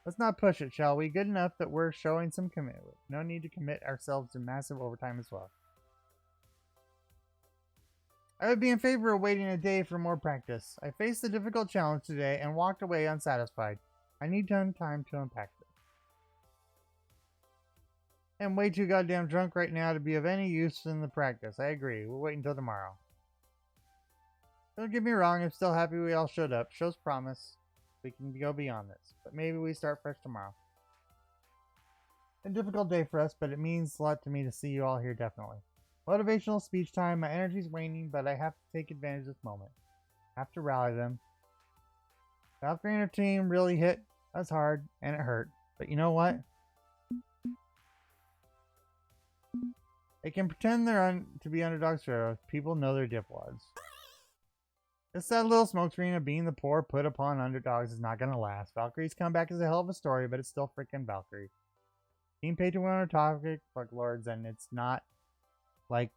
Let's not push it, shall we? Good enough that we're showing some commitment. No need to commit ourselves to massive overtime as well. I would be in favor of waiting a day for more practice. I faced a difficult challenge today and walked away unsatisfied. I need time to unpack this. I'm way too goddamn drunk right now to be of any use in the practice. I agree. We'll wait until tomorrow. Don't get me wrong, I'm still happy we all showed up. Shows promise. We can go beyond this. But maybe we start fresh tomorrow. A difficult day for us, but it means a lot to me to see you all here, definitely. Motivational speech time. My energy's waning, but I have to take advantage of this moment. I have to rally them. Valkyrie and her team really hit us hard, and it hurt. But you know what? They can pretend they're to be underdogs for heroes. People know they're dipwads. This sad little smokescreen of being the poor put upon underdogs is not going to last. Valkyrie's comeback is a hell of a story, but it's still freaking Valkyrie. Team paid to win on our topic, fuck lords, and it's not like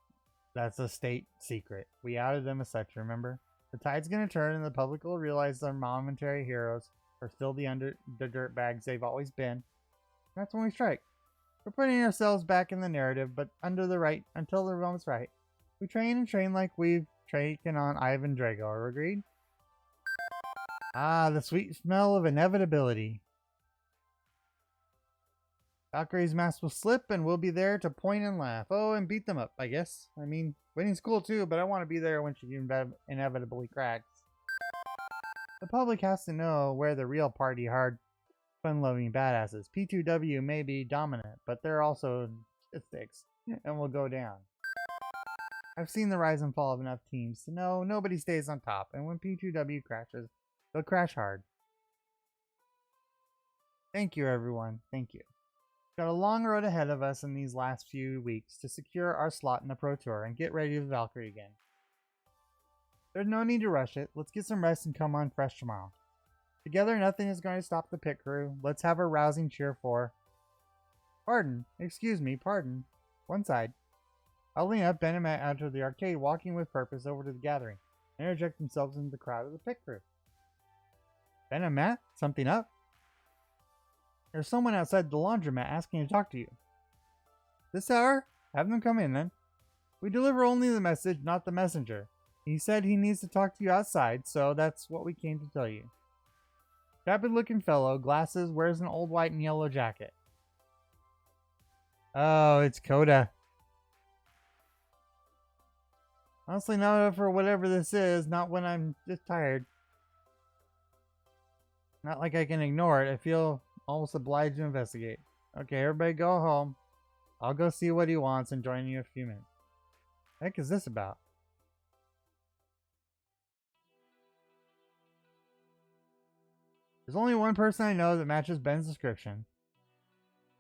that's a state secret. We outed them as such, remember? The tide's going to turn and the public will realize their momentary heroes are still the dirtbags they've always been. That's when we strike. We're putting ourselves back in the narrative, but until the moment's right. We train and train like we've taken on Ivan Drago. Are we agreed? Ah, the sweet smell of inevitability. Valkyrie's mask will slip and we'll be there to point and laugh. Oh, and beat them up, I guess. I mean, winning's cool too, but I want to be there when she inevitably cracks. The public has to know where the real party hard, fun-loving badasses. P2W may be dominant, but they're also sticks and will go down. I've seen the rise and fall of enough teams to know nobody stays on top, and when P2W crashes, they'll crash hard. Thank you, everyone. Thank you. We've got a long road ahead of us in these last few weeks to secure our slot in the Pro Tour and get ready with Valkyrie again. There's no need to rush it. Let's get some rest and come on fresh tomorrow. Together, nothing is going to stop the pit crew. Let's have a rousing cheer for... Pardon. Excuse me. Pardon. One side. Huddling up, Ben and Matt out of the arcade, walking with purpose over to the gathering, and interject themselves into the crowd of the pit crew. Ben and Matt? Something up? There's someone outside the laundromat asking to talk to you. This hour? Have them come in, then. We deliver only the message, not the messenger. He said he needs to talk to you outside, so that's what we came to tell you. Vapid-looking fellow, glasses, wears an old white and yellow jacket. Oh, it's Coda. Honestly, not for whatever this is, not when I'm just tired. Not like I can ignore it. I feel almost obliged to investigate. Okay, everybody go home. I'll go see what he wants and join you in a few minutes. What the heck is this about? There's only one person I know that matches Ben's description.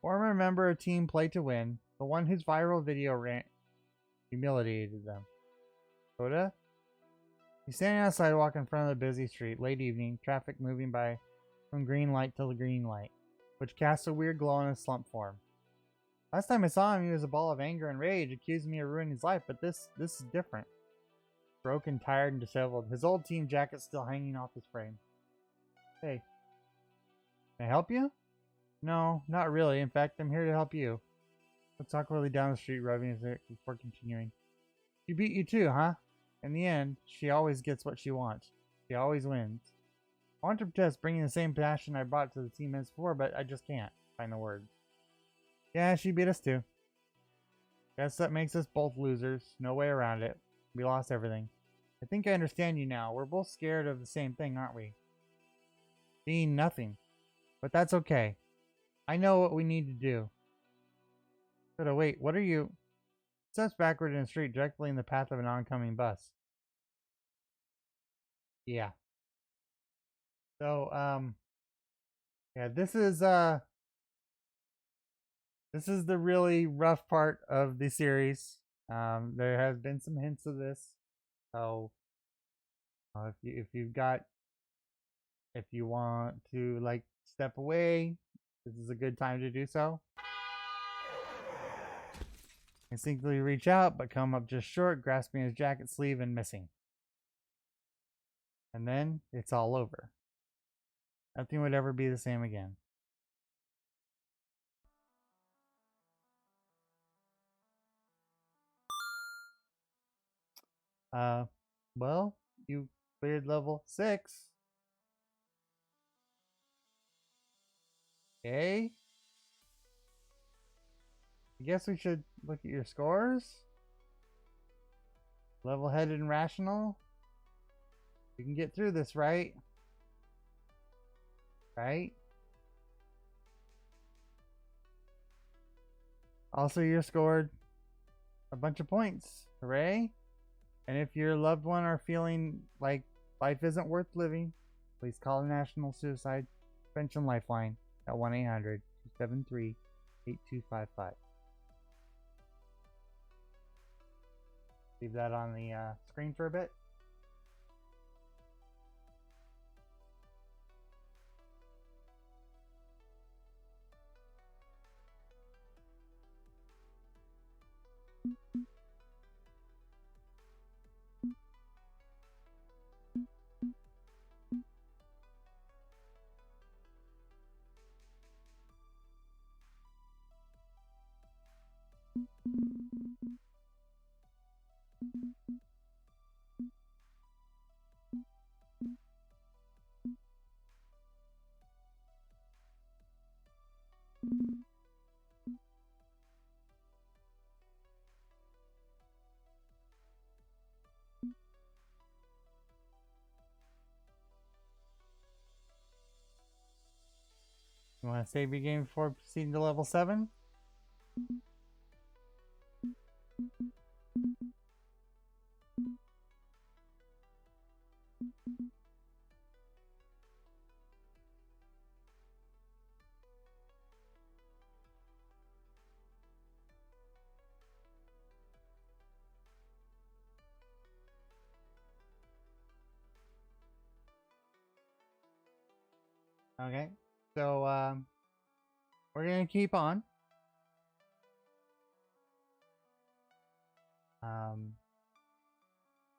Former member of Team Play to Win, the one whose viral video rant humiliated them. Coda? He's standing on a sidewalk in front of the busy street, late evening, traffic moving by from green light to green light, which casts a weird glow in his slump form. Last time I saw him, he was a ball of anger and rage, accusing me of ruining his life, but this is different. Broken, tired, and disheveled, his old team jacket still hanging off his frame. Hey. Can I help you? No, not really. In fact, I'm here to help you. Let's awkwardly down the street, rubbing his hair before continuing. She beat you too, huh? In the end, she always gets what she wants. She always wins. I want to protest bringing the same passion I brought to the team as before, but I just can't find the words. Yeah, she beat us too. Guess that makes us both losers. No way around it. We lost everything. I think I understand you now. We're both scared of the same thing, aren't we? Being nothing. But that's okay. I know what we need to do. But wait, what are you? Steps backward in the street, directly in the path of an oncoming bus. Yeah. So, yeah, this is the really rough part of the series. There has been some hints of this. So, if you want to like step away, this is a good time to do so. Instinctively reach out, but come up just short, grasping his jacket sleeve and missing. And then it's all over. Nothing would ever be the same again. Well, you cleared level 6. Okay. I guess we should look at your scores. Level-headed and rational. You can get through this, right? Right? Also, you scored a bunch of points. Hooray! And if your loved one are feeling like life isn't worth living, please call the National Suicide Prevention Lifeline at 1-800-273-8255. Leave that on the screen for a bit. You want to save your game before proceeding to level 7? Okay, so we're gonna keep on.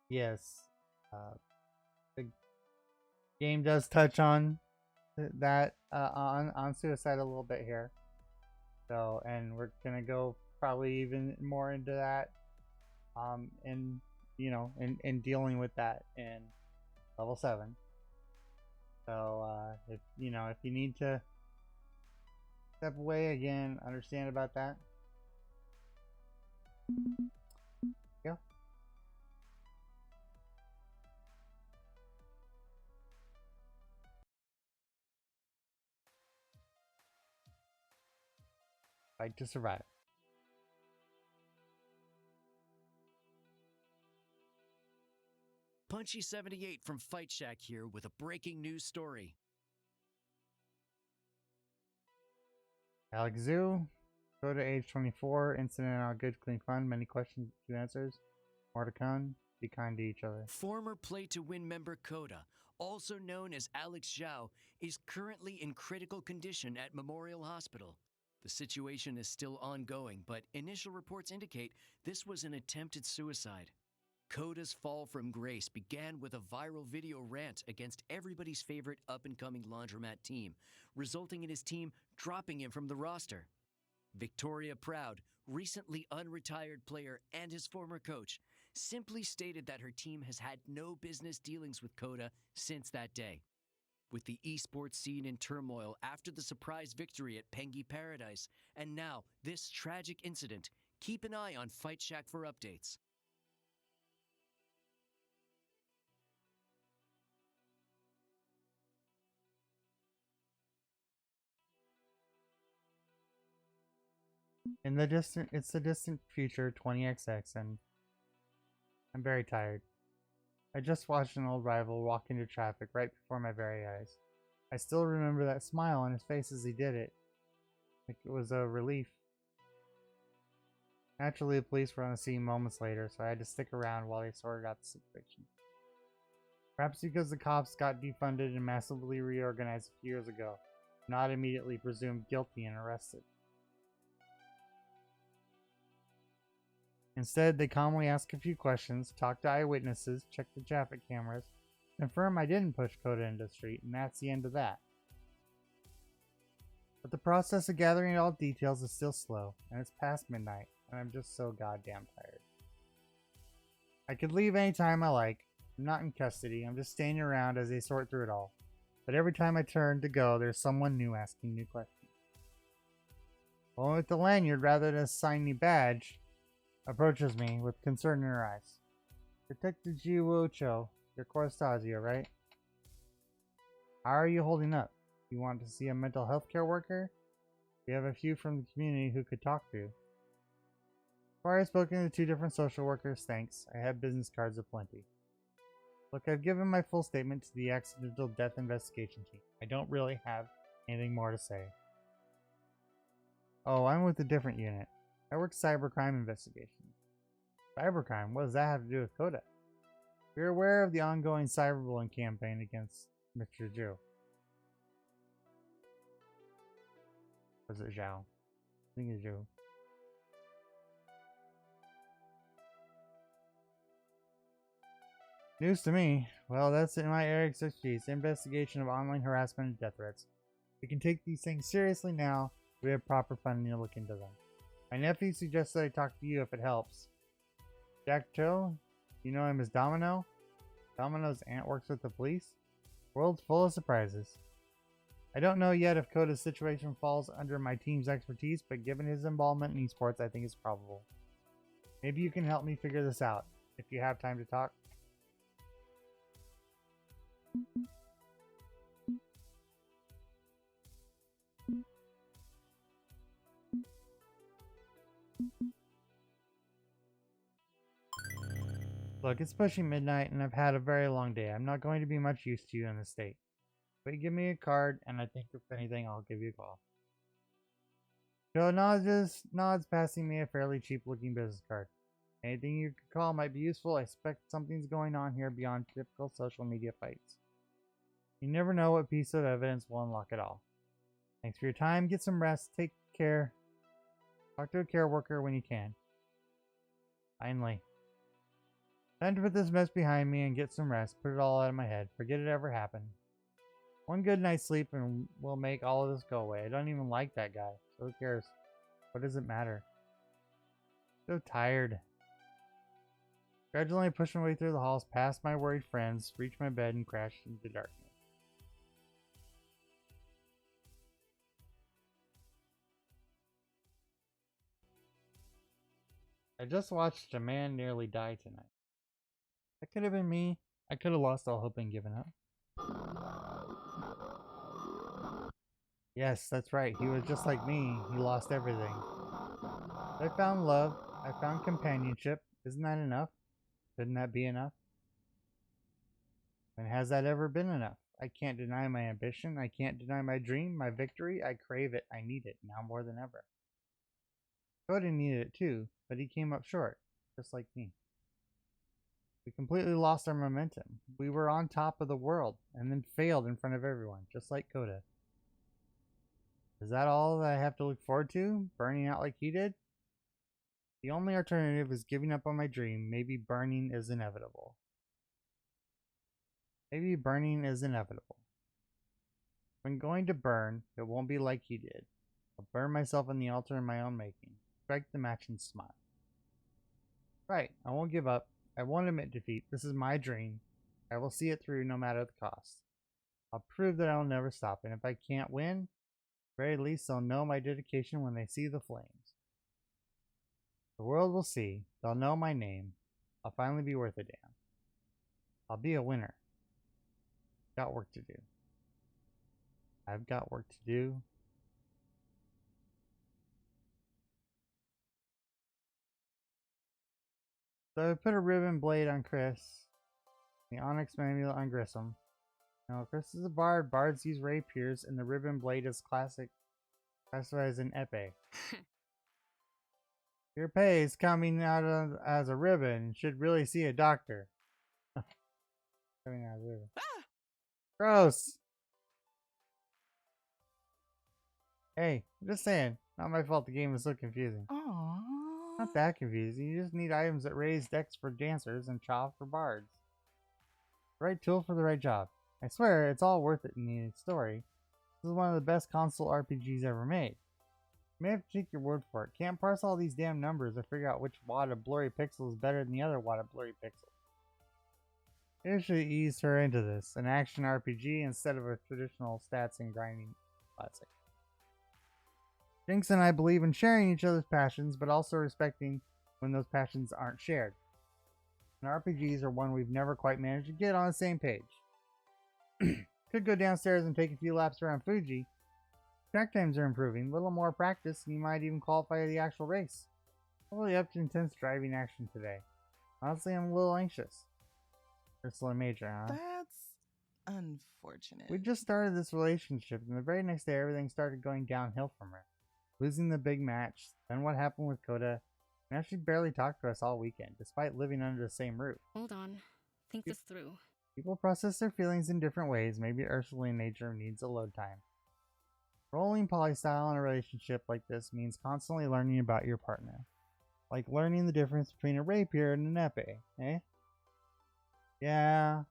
Yes, the game does touch on that on suicide a little bit here. So, and we're gonna go probably even more into that, in in dealing with that in level 7. So, if you need to step away again, understand about that. Yeah. Fight to survive. Punchy78 from Fight Shack here with a breaking news story. Alex Zoo. Go to age 24. Incident on good, clean fun. Many questions, few answers. More to come. Be kind to each other. Former Play to Win member Coda, also known as Alex Zhao, is currently in critical condition at Memorial Hospital. The situation is still ongoing, but initial reports indicate this was an attempted suicide. Coda's fall from grace began with a viral video rant against everybody's favorite up-and-coming laundromat team, resulting in his team dropping him from the roster. Victoria Proud, recently unretired player and his former coach, simply stated that her team has had no business dealings with Coda since that day. With the esports scene in turmoil after the surprise victory at Pengi Paradise, and now this tragic incident, keep an eye on Fight Shack for updates. It's the distant future 20XX, and I'm very tired. I just watched an old rival walk into traffic right before my very eyes. I still remember that smile on his face as he did it. Like it was a relief. Naturally, the police were on the scene moments later, so I had to stick around while they sorted out the situation. Perhaps because the cops got defunded and massively reorganized a few years ago, not immediately presumed guilty and arrested. Instead, they calmly asked a few questions, talked to eyewitnesses, checked the traffic cameras, confirmed I didn't push Coda into the street, and that's the end of that. But the process of gathering all details is still slow, and it's past midnight, and I'm just so goddamn tired. I could leave anytime I like. I'm not in custody, I'm just staying around as they sort through it all. But every time I turn to go, there's someone new asking new questions. One with the lanyard rather than a shiny badge approaches me with concern in her eyes. Detective Jiwoo Cho, you're Corstazio, right? How are you holding up? You want to see a mental health care worker? We have a few from the community who could talk to you. Before I've spoken to 2 different social workers, thanks. I have business cards aplenty. Look, I've given my full statement to the accidental death investigation team. I don't really have anything more to say. Oh, I'm with a different unit. I work cybercrime investigation. Cybercrime? What does that have to do with Coda? We're aware of the ongoing cyberbullying campaign against Mr. Zhou. Was it Zhao? I think it's Zhou. News to me. Well, that's in my area of expertise. Investigation of online harassment and death threats. We can take these things seriously now. We have proper funding to look into them. My nephew suggests that I talk to you if it helps. Jack Cho? You know him as Domino? Domino's aunt works with the police? World's full of surprises. I don't know yet if Coda's situation falls under my team's expertise, but given his involvement in esports, I think it's probable. Maybe you can help me figure this out, if you have time to talk. Look, it's pushing midnight and I've had a very long day. I'm not going to be much use to you in this state. But give me a card and I think if anything I'll give you a call. Joe nods passing me a fairly cheap looking business card. Anything you could call might be useful. I suspect something's going on here beyond typical social media fights. You never know what piece of evidence will unlock it all. Thanks for your time. Get some rest. Take care. Talk to a care worker when you can. Finally. Time to put this mess behind me and get some rest. Put it all out of my head. Forget it ever happened. One good night's sleep and we'll make all of this go away. I don't even like that guy. So who cares? What does it matter? So tired. Gradually push my way through the halls, past my worried friends, reach my bed and crash into darkness. I just watched a man nearly die tonight. That could have been me. I could have lost all hope and given up. Yes, that's right. He was just like me. He lost everything. I found love. I found companionship. Isn't that enough? Couldn't that be enough? And has that ever been enough? I can't deny my ambition. I can't deny my dream, my victory. I crave it. I need it now more than ever. Coda needed it too, but he came up short, just like me. We completely lost our momentum. We were on top of the world and then failed in front of everyone, just like Coda. Is that all that I have to look forward to? Burning out like he did? The only alternative is giving up on my dream. Maybe burning is inevitable. Maybe burning is inevitable. When going to burn, it won't be like he did. I'll burn myself on the altar in my own making. Strike the match and smile. Right, I won't give up. I won't admit defeat. This is my dream. I will see it through no matter the cost. I'll prove that I'll never stop, and if I can't win, at the very least they'll know my dedication when they see the flames. The world will see. They'll know my name. I'll finally be worth a damn. I'll be a winner. Got work to do. I've got work to do. So I put a ribbon blade on Chris. The onyx manual on Grissom. Now, Chris is a bard. Bards use rapiers, and the ribbon blade is classified as an epee. Your pay is coming out as a ribbon. You should really see a doctor. Coming out as a ribbon. Gross. Hey, I'm just saying. Not my fault the game is so confusing. Aww. Not that confusing. You just need items that raise decks for dancers and chaw for bards. The right tool for the right job. I swear, it's all worth it in the story. This is one of the best console RPGs ever made. You may have to take your word for it. Can't parse all these damn numbers or figure out which wad of blurry pixel is better than the other wad of blurry pixel. It should ease her into this. An action RPG instead of a traditional stats and grinding classic. Jinx and I believe in sharing each other's passions, but also respecting when those passions aren't shared. And RPGs are one we've never quite managed to get on the same page. Could go downstairs and take a few laps around Fuji. Track times are improving, a little more practice, and you might even qualify the actual race. Probably up to intense driving action today. Honestly, I'm a little anxious. Ursula Major, huh? That's unfortunate. We just started this relationship, and the very next day everything started going downhill from her. Losing the big match, then what happened with Coda. Now she barely talked to us all weekend, despite living under the same roof. Hold on. Think this through. People process their feelings in different ways. Maybe Ursula Major needs a load time. Rolling polystyle in a relationship like this means constantly learning about your partner. Like learning the difference between a rapier and an epee, eh? Yeah.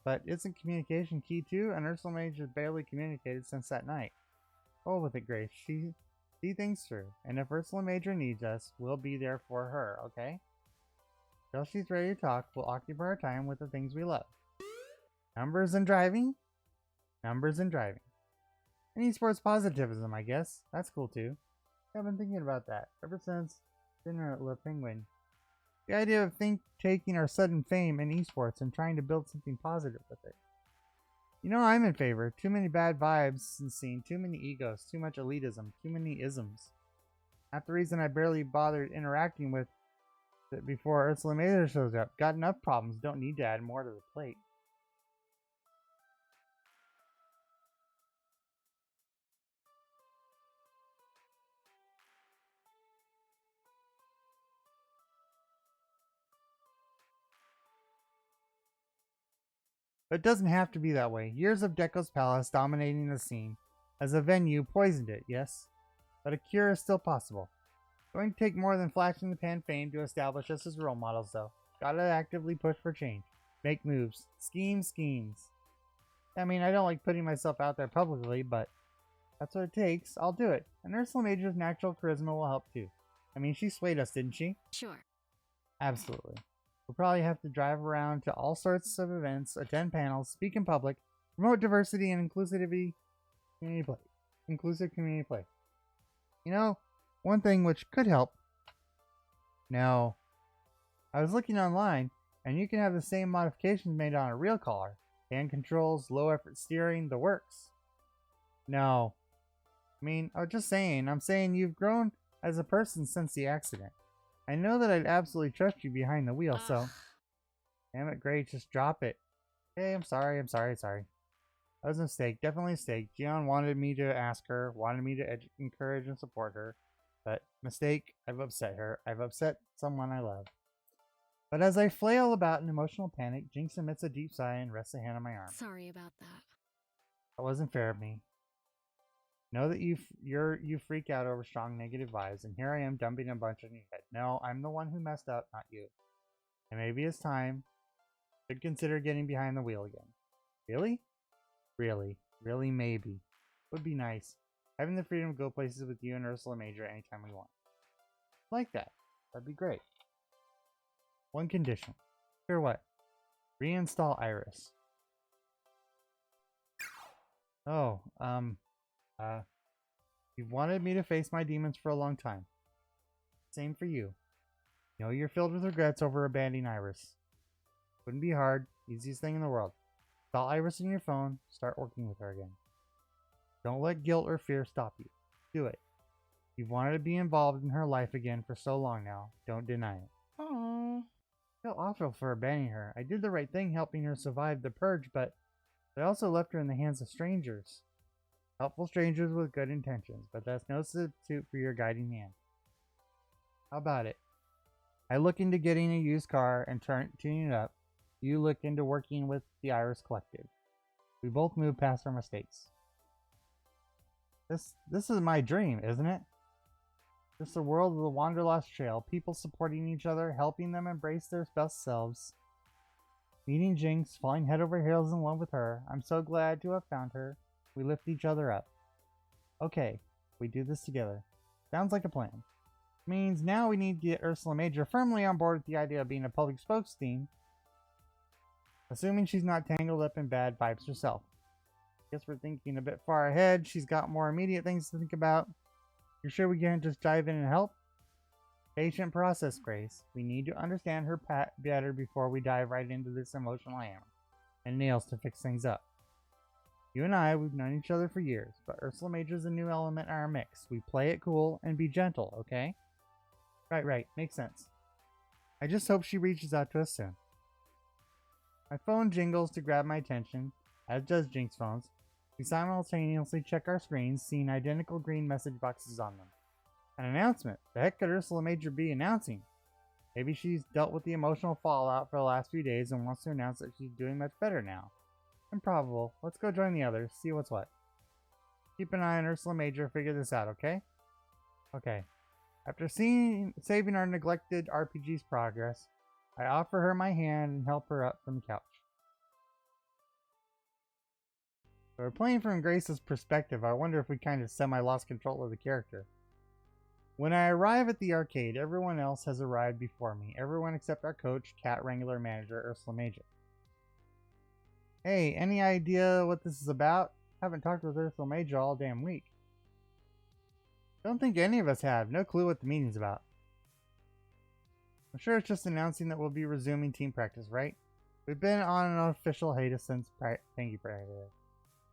But isn't communication key too? And Ursula Major barely communicated since that night. Roll with it, Grace. She see things through. And if Ursula Major needs us, we'll be there for her, okay? Till she's ready to talk, we'll occupy our time with the things we love. Numbers and driving? Numbers and driving. And esports positivism, I guess. That's cool too. I've been thinking about that ever since dinner at Le Penguin. The idea of taking our sudden fame in esports and trying to build something positive with it. You know, I'm in favor. Too many bad vibes in the scene, too many egos, too much elitism, too many isms. That's the reason I barely bothered interacting with it before Ursula Major shows up. Got enough problems, don't need to add more to the plate. But it doesn't have to be that way. Years of Deco's Palace dominating the scene as a venue poisoned it, yes? But a cure is still possible. Going to take more than flash in the pan fame to establish us as role models, though. Gotta actively push for change. Make moves. Schemes. I mean, I don't like putting myself out there publicly, but that's what it takes. I'll do it. And Ursula Major's natural charisma will help too. I mean, she swayed us, didn't she? Sure. Absolutely. We'll probably have to drive around to all sorts of events, attend panels, speak in public, promote diversity and inclusivity, inclusive community play. You know, one thing which could help. No. I was looking online, and you can have the same modifications made on a real car. Hand controls, low effort steering, the works. No. I mean, I'm just saying. I'm saying you've grown as a person since the accident. I know that I'd absolutely trust you behind the wheel, so... Damn it, Gray, just drop it. Okay, I'm sorry. That was a mistake. Definitely a mistake. Gion wanted me to ask her, wanted me to encourage and support her. But mistake, I've upset her. I've upset someone I love. But as I flail about in emotional panic, Jinx emits a deep sigh and rests a hand on my arm. Sorry about that. That wasn't fair of me. Know that you freak out over strong negative vibes, and here I am dumping a bunch on your head. No, I'm the one who messed up, not you. And maybe it's time. Should consider getting behind the wheel again. Really? Really maybe. Would be nice. Having the freedom to go places with you and Ursula Major anytime we want. Like that. That'd be great. One condition. Sure what? Reinstall Iris. Oh, you've wanted me to face my demons for a long time. Same for you. You know you're filled with regrets over abandoning Iris. Wouldn't be hard. Easiest thing in the world. Install Iris in your phone. Start working with her again. Don't let guilt or fear stop you. Do it. You've wanted to be involved in her life again for so long now. Don't deny it. Aww. I feel awful for abandoning her. I did the right thing helping her survive the purge, but I also left her in the hands of strangers. Helpful strangers with good intentions, but that's no substitute for your guiding hand. How about it? I look into getting a used car and tuning it up. You look into working with the Iris Collective. We both move past our mistakes. This is my dream, isn't it? Just the world of the Wanderlust Trail, people supporting each other, helping them embrace their best selves. Meeting Jinx, falling head over heels in love with her. I'm so glad to have found her. We lift each other up. Okay, we do this together. Sounds like a plan. Means now we need to get Ursula Major firmly on board with the idea of being a public spokesman. Assuming she's not tangled up in bad vibes herself. Guess we're thinking a bit far ahead. She's got more immediate things to think about. You're sure we can't just dive in and help? Patient process, Grace. We need to understand her better before we dive right into this emotional hammer and nails to fix things up. You and I, we've known each other for years, but Ursula Major's a new element in our mix. We play it cool and be gentle, okay? Right. Makes sense. I just hope she reaches out to us soon. My phone jingles to grab my attention, as does Jinx phones. We simultaneously check our screens, seeing identical green message boxes on them. An announcement. The heck could Ursula Major be announcing? Maybe she's dealt with the emotional fallout for the last few days and wants to announce that she's doing much better now. Improbable. Let's go join the others, see what's what. Keep an eye on Ursula Major, figure this out, okay? Okay. After saving our neglected RPG's progress, I offer her my hand and help her up from the couch. So we're playing from Grace's perspective. I wonder if we kind of semi-lost control of the character. When I arrive at the arcade, everyone else has arrived before me. Everyone except our coach, Cat Wrangler Manager Ursula Major. Hey, any idea what this is about? Haven't talked with Ursula Major all damn week. Don't think any of us have. No clue what the meeting's about. I'm sure it's just announcing that we'll be resuming team practice, right? We've been on an official hiatus since Thank you, practice.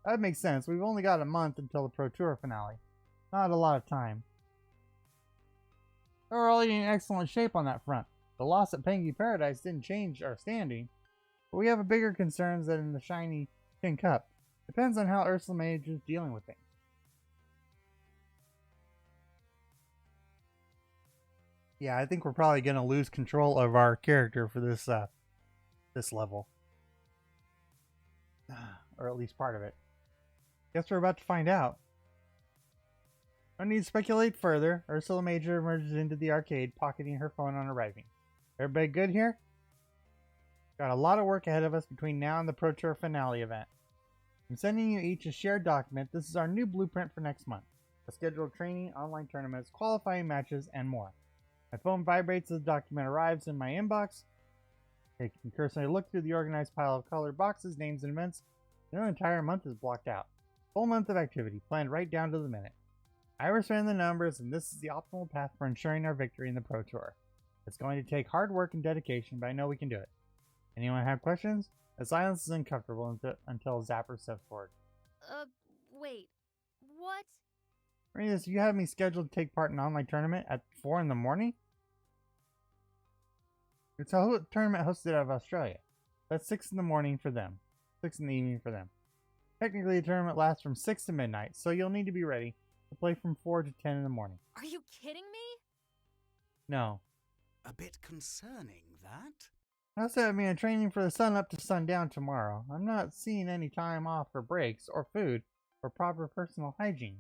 That makes sense. We've only got a month until the Pro Tour finale. Not a lot of time. We're already in excellent shape on that front. The loss at Pengy Paradise didn't change our standing, but we have a bigger concerns than in the shiny Tin Cup. Depends on how Ursula Major is dealing with things. Yeah, I think we're probably going to lose control of our character for this level. Or at least part of it. Guess we're about to find out. No need to speculate further. Ursula Major emerges into the arcade, pocketing her phone on arriving. Everybody good here? Got a lot of work ahead of us between now and the Pro Tour finale event. I'm sending you each a shared document. This is our new blueprint for next month. A scheduled training, online tournaments, qualifying matches, and more. My phone vibrates as the document arrives in my inbox. I can cursorily look through the organized pile of colored boxes, names, and events. The entire month is blocked out. Full month of activity, planned right down to the minute. Iris ran the numbers, and this is the optimal path for ensuring our victory in the Pro Tour. It's going to take hard work and dedication, but I know we can do it. Anyone have questions? The silence is uncomfortable until Zapper steps forward. Wait. What? Marinas, you have me scheduled to take part in an online tournament at 4 in the morning? It's a tournament hosted out of Australia. That's 6 in the morning for them. 6 in the evening for them. Technically, the tournament lasts from 6 to midnight, so you'll need to be ready to play from 4 to 10 in the morning. Are you kidding me? No. A bit concerning, that. Also, I mean, training for the sun up to sundown tomorrow. I'm not seeing any time off for breaks or food or proper personal hygiene.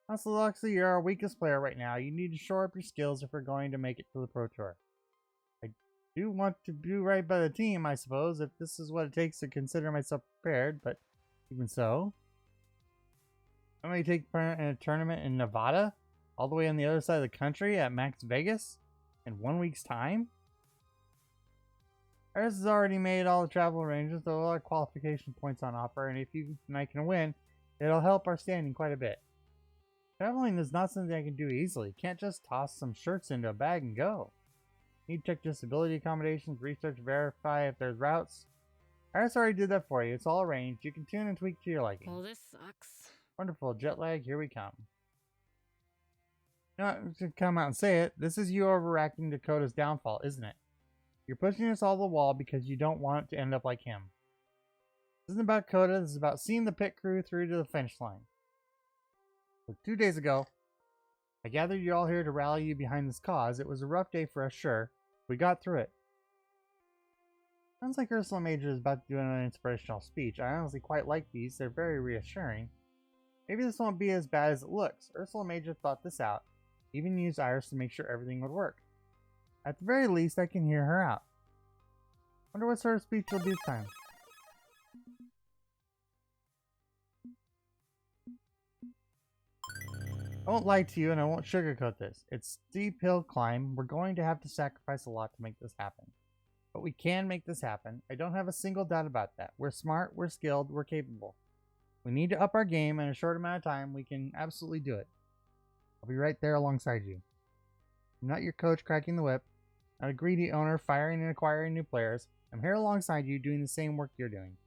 Also, Luxley, you're our weakest player right now. You need to shore up your skills if we're going to make it to the Pro Tour. I do want to do right by the team, I suppose, if this is what it takes to consider myself prepared, but even so. I'm going to take part in a tournament in Nevada, all the way on the other side of the country at Max Vegas, in 1 week's time? Ours has already made all the travel arrangements, with a lot of qualification points on offer, and if you and I can win, it'll help our standing quite a bit. Traveling is not something I can do easily. Can't just toss some shirts into a bag and go. Need to check disability accommodations, research, verify if there's routes. Iris already did that for you. It's all arranged. You can tune and tweak to your liking. Well, this sucks. Wonderful. Jet lag, here we come. Not to come out and say it, this is you overacting Dakota's downfall, isn't it? You're pushing us all the wall because you don't want it to end up like him. This isn't about Coda, this is about seeing the pit crew through to the finish line. So 2 days ago, I gathered you all here to rally you behind this cause. It was a rough day for us, sure. We got through it. Sounds like Ursula Major is about to do an inspirational speech. I honestly quite like these. They're very reassuring. Maybe this won't be as bad as it looks. Ursula Major thought this out. Even used Iris to make sure everything would work. At the very least, I can hear her out. Wonder what sort of speech she'll do this time. I won't lie to you and I won't sugarcoat this. It's a steep hill climb. We're going to have to sacrifice a lot to make this happen. But we can make this happen. I don't have a single doubt about that. We're smart, we're skilled, we're capable. We need to up our game in a short amount of time. We can absolutely do it. I'll be right there alongside you. I'm not your coach cracking the whip. Not a greedy owner firing and acquiring new players. I'm here alongside you doing the same work you're doing.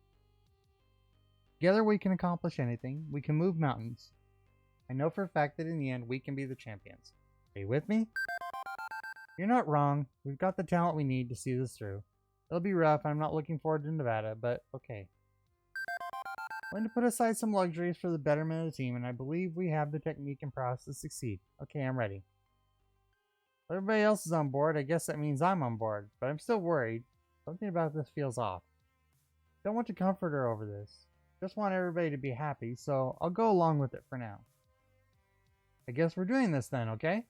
Together we can accomplish anything. We can move mountains. I know for a fact that in the end we can be the champions. Are you with me? You're not wrong. We've got the talent we need to see this through. It'll be rough. I'm not looking forward to Nevada, but okay. I'm going to put aside some luxuries for the betterment of the team, and I believe we have the technique and prowess to succeed. Okay, I'm ready. Everybody else is on board. I guess that means I'm on board, but I'm still worried. Something about this feels off. Don't want to comfort her over this. Just want everybody to be happy, so I'll go along with it for now. I guess we're doing this then, okay?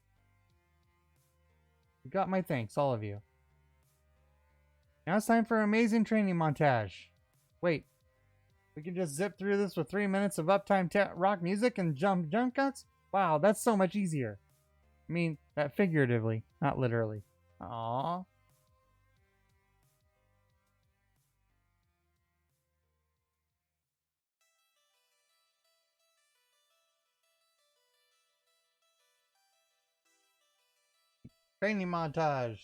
You got my thanks, all of you. Now it's time for an amazing training montage. Wait, we can just zip through this with 3 minutes of uptime rock music and jump cuts? Wow, that's so much easier. I mean, that figuratively, not literally. Aww. Training montage.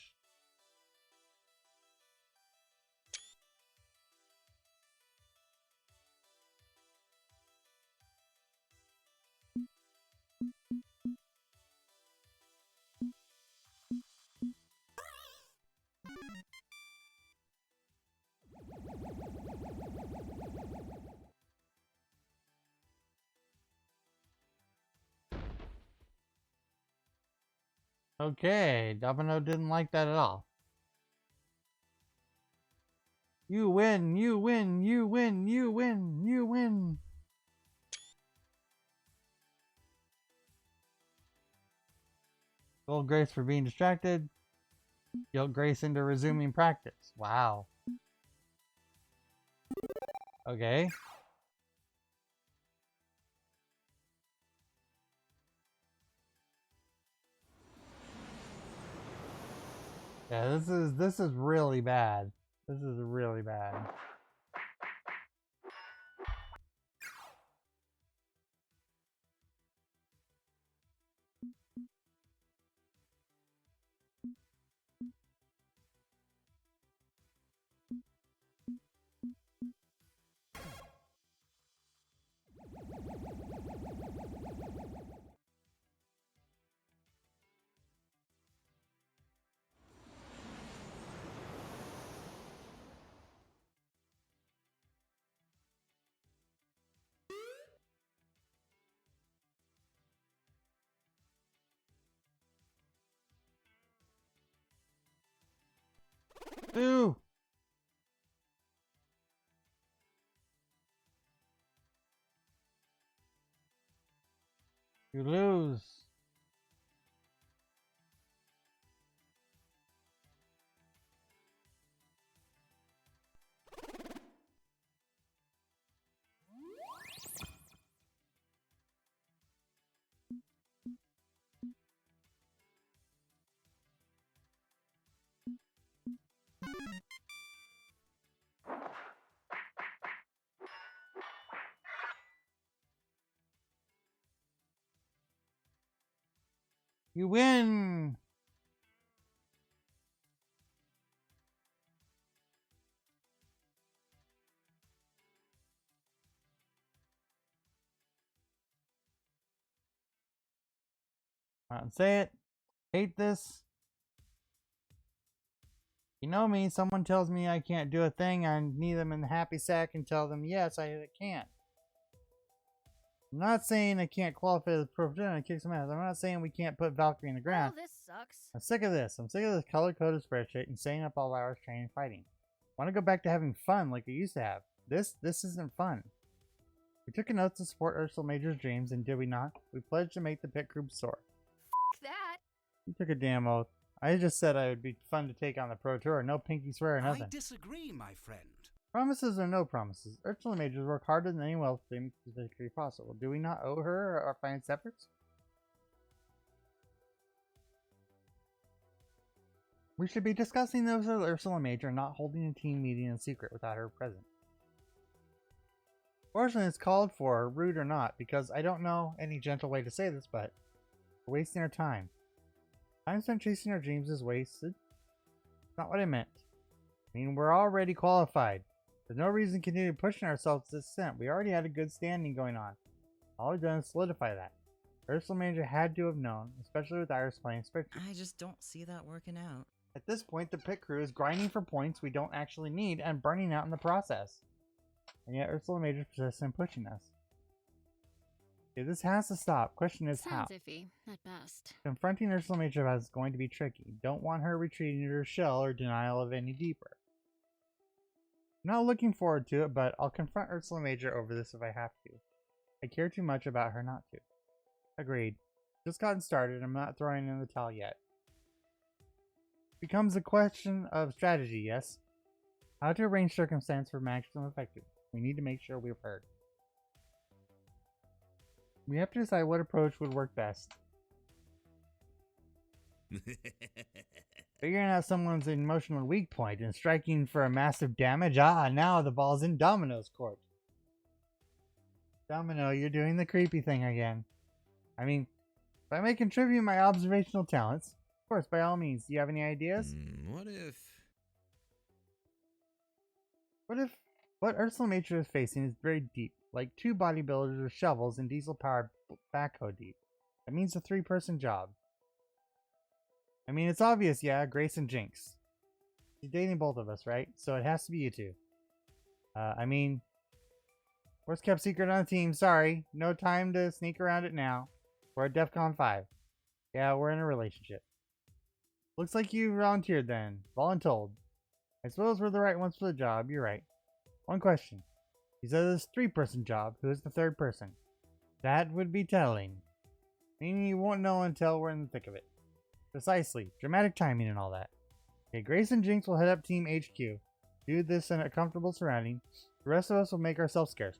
Okay, Domino didn't like that at all. You win, you win, you win, you win, you win. Gold Grace for being distracted. Guilt Grace into resuming practice. Wow. Okay. Yeah, this is really bad. This is really bad. Ooh! You lose. You win! Come out and say it. Hate this. You know me, someone tells me I can't do a thing, I need them in the happy sack and tell them, yes, I can't. I'm not saying I can't qualify as a professional and kick some ass. I'm not saying we can't put Valkyrie in the ground. Oh, this sucks. I'm sick of this. I'm sick of this color-coded spreadsheet and staying up all hours training and fighting. I want to go back to having fun like we used to have. This isn't fun. We took an oath to support Ursula Major's dreams, and did we not? We pledged to make the pit group soar. That. You took a damn oath. I just said it would be fun to take on the Pro Tour. No pinky swear or nothing. I disagree, my friend. Promises or no promises, Ursula Majors worked harder than anyone else to make this victory possible. Do we not owe her our finest efforts? We should be discussing those with Ursula Major and not holding a team meeting in secret without her present. Fortunately, it's called for, rude or not, because I don't know any gentle way to say this, but we're wasting our time. Time spent chasing our dreams is wasted. Not what I meant. I mean, we're already qualified. There's no reason to continue pushing ourselves to this extent. We already had a good standing going on. All we've done is solidify that. Ursula Major had to have known, especially with Iris playing Spectre. I just don't see that working out. At this point, the pit crew is grinding for points we don't actually need and burning out in the process. And yet Ursula Major persists in pushing us. Okay, this has to stop. Question is how. Sounds iffy, at best. Confronting Ursula Major is going to be tricky. Don't want her retreating into her shell or denial of any deeper. I'm not looking forward to it, but I'll confront Ursula Major over this if I have to. I care too much about her not to. Agreed. Just gotten started, I'm not throwing in the towel yet. Becomes a question of strategy, yes? How to arrange circumstance for maximum effectiveness. We need to make sure we're heard. We have to decide what approach would work best. Figuring out someone's emotional weak point and striking for a massive damage. Ah, now the ball's in Domino's court. Domino, you're doing the creepy thing again. I mean, if I may contribute my observational talents, of course, by all means. Do you have any ideas? What Ursula Major is facing is very deep, like two bodybuilders with shovels and diesel-powered backhoe deep. That means a three-person job. I mean, it's obvious, yeah, Grace and Jinx. She's dating both of us, right? So it has to be you two. I mean, worst kept secret on the team, sorry. No time to sneak around it now. We're at DEFCON 5. Yeah, we're in a relationship. Looks like you volunteered then. Voluntold. I suppose we're the right ones for the job, you're right. One question. You said this three-person job. Who is the third person? That would be telling. Meaning you won't know until we're in the thick of it. Precisely. Dramatic timing and all that. Okay, Grace and Jinx will head up Team HQ. Do this in a comfortable surrounding. The rest of us will make ourselves scarce.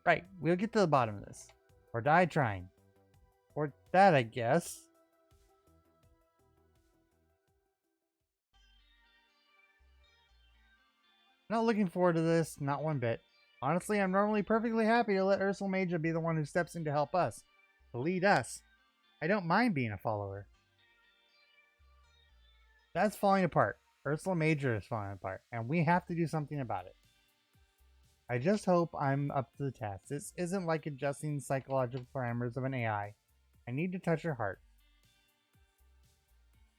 Right, we'll get to the bottom of this. Or die trying. Or that, I guess. Not looking forward to this, not one bit. Honestly, I'm normally perfectly happy to let Ursula Major be the one who steps in to help us. To lead us. I don't mind being a follower. That's falling apart. Ursula Major is falling apart, and we have to do something about it. I just hope I'm up to the task. This isn't like adjusting psychological parameters of an AI. I need to touch her heart.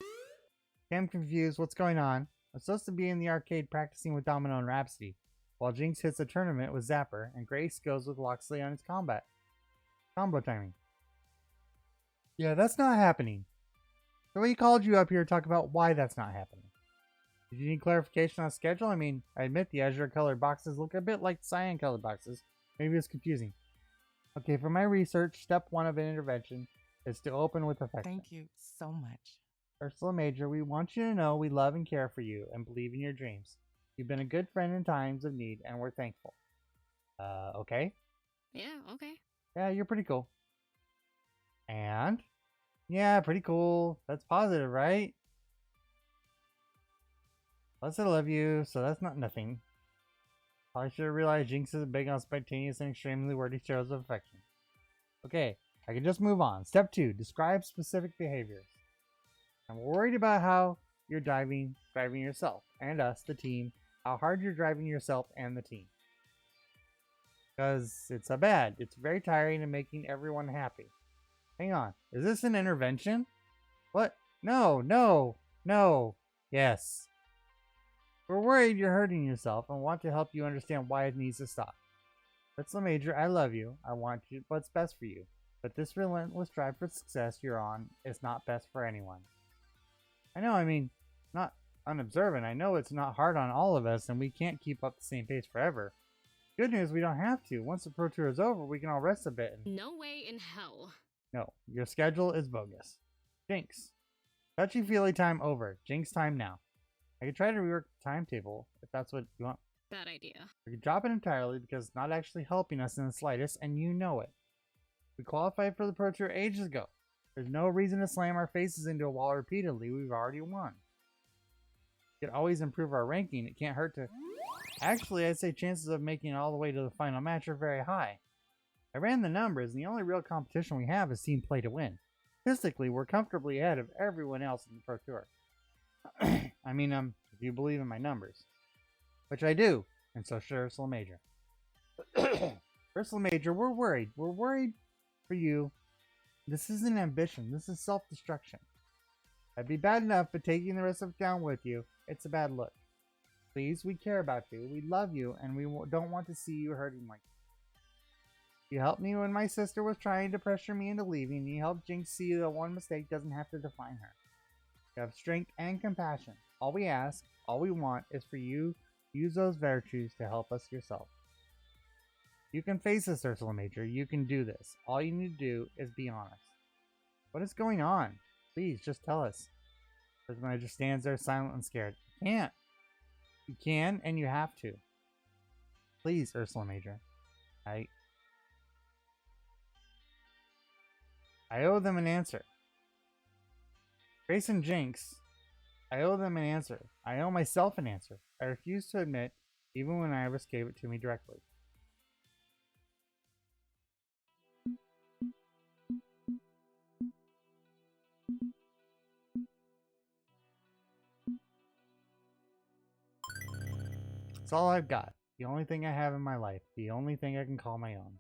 Okay, I'm confused. What's going on? I'm supposed to be in the arcade practicing with Domino and Rhapsody, while Jinx hits a tournament with Zapper, and Grace goes with Loxley on his combo timing. Yeah, that's not happening. So we called you up here to talk about why that's not happening. Did you need clarification on schedule? I mean, I admit the azure colored boxes look a bit like cyan colored boxes. Maybe it's confusing. Okay, for my research, step 1 of an intervention is to open with affection. Thank you so much. Ursula Major, we want you to know we love and care for you and believe in your dreams. You've been a good friend in times of need, and we're thankful. Okay? Yeah, okay. Yeah, you're pretty cool. And? Yeah, pretty cool. That's positive, right? Plus, I love you, so that's not nothing. Probably should have realized Jinx is big on spontaneous and extremely wordy shows of affection. Okay, I can just move on. Step 2, describe specific behaviors. I'm worried about how you're driving yourself and us, the team, how hard you're driving yourself and the team. Because it's bad. It's very tiring and making everyone happy. Hang on. Is this an intervention? What? No, no, no. Yes. We're worried you're hurting yourself and want to help you understand why it needs to stop. Ursula Major, I love you. I want you what's best for you. But this relentless drive for success you're on is not best for anyone. I know, I mean, not unobservant. I know it's not hard on all of us and we can't keep up the same pace forever. Good news, we don't have to. Once the Pro Tour is over, we can all rest a bit. No way in hell. No, your schedule is bogus. Jinx. Touchy-feely time over. Jinx time now. I could try to rework the timetable if that's what you want. Bad idea. We could drop it entirely because it's not actually helping us in the slightest, and you know it. We qualified for the Pro Tour ages ago. There's no reason to slam our faces into a wall repeatedly. We've already won. We could always improve our ranking. It can't hurt to... Actually, I'd say chances of making it all the way to the final match are very high. I ran the numbers, and the only real competition we have is team play to win. Statistically, we're comfortably ahead of everyone else in the Pro Tour. I mean, if you believe in my numbers. Which I do, and so should Ursula Major. Ursula Major, we're worried. We're worried for you. This isn't ambition. This is self-destruction. That'd be bad enough, but taking the rest of it down with you, it's a bad look. Please, we care about you. We love you, and we don't want to see you hurting like this. You helped me when my sister was trying to pressure me into leaving. You helped Jinx see that one mistake doesn't have to define her. You have strength and compassion. All we ask, all we want, is for you to use those virtues to help us yourself. You can face this, Ursula Major. You can do this. All you need to do is be honest. What is going on? Please, just tell us. Ursula Major stands there silent and scared. You can't. You can, and you have to. Please, Ursula Major. I owe them an answer. Grace and Jinx, I owe them an answer. I owe myself an answer. I refuse to admit, even when Iris gave it to me directly. It's all I've got. The only thing I have in my life. The only thing I can call my own.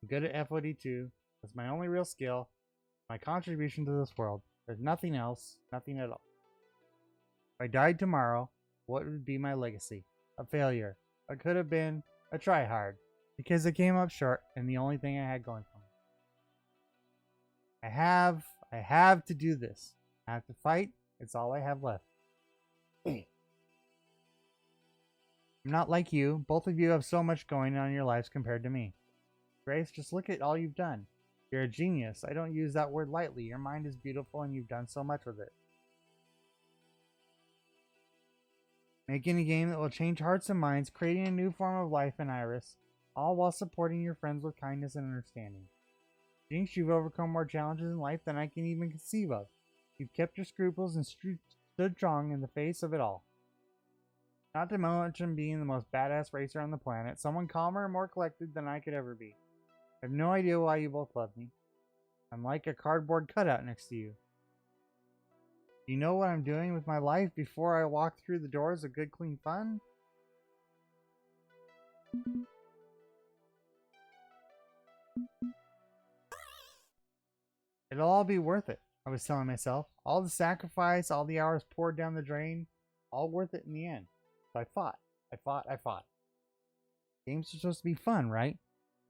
I'm good at FOD2. That's my only real skill. My contribution to this world. There's nothing else. Nothing at all. If I died tomorrow, what would be my legacy? A failure. I could have been a tryhard. Because it came up short and the only thing I had going for me. I have to do this. I have to fight. It's all I have left. I'm not like you. Both of you have so much going on in your lives compared to me. Grace, just look at all you've done. You're a genius. I don't use that word lightly. Your mind is beautiful and you've done so much with it. Making a game that will change hearts and minds, creating a new form of life in Iris, all while supporting your friends with kindness and understanding. Jinx, you've overcome more challenges in life than I can even conceive of. You've kept your scruples and stood strong in the face of it all. Not to mention being the most badass racer on the planet, someone calmer and more collected than I could ever be. I have no idea why you both love me. I'm like a cardboard cutout next to you. Do you know what I'm doing with my life before I walk through the doors of good, clean fun? It'll all be worth it, I was telling myself. All the sacrifice, all the hours poured down the drain, all worth it in the end. So I fought. Games are supposed to be fun, right?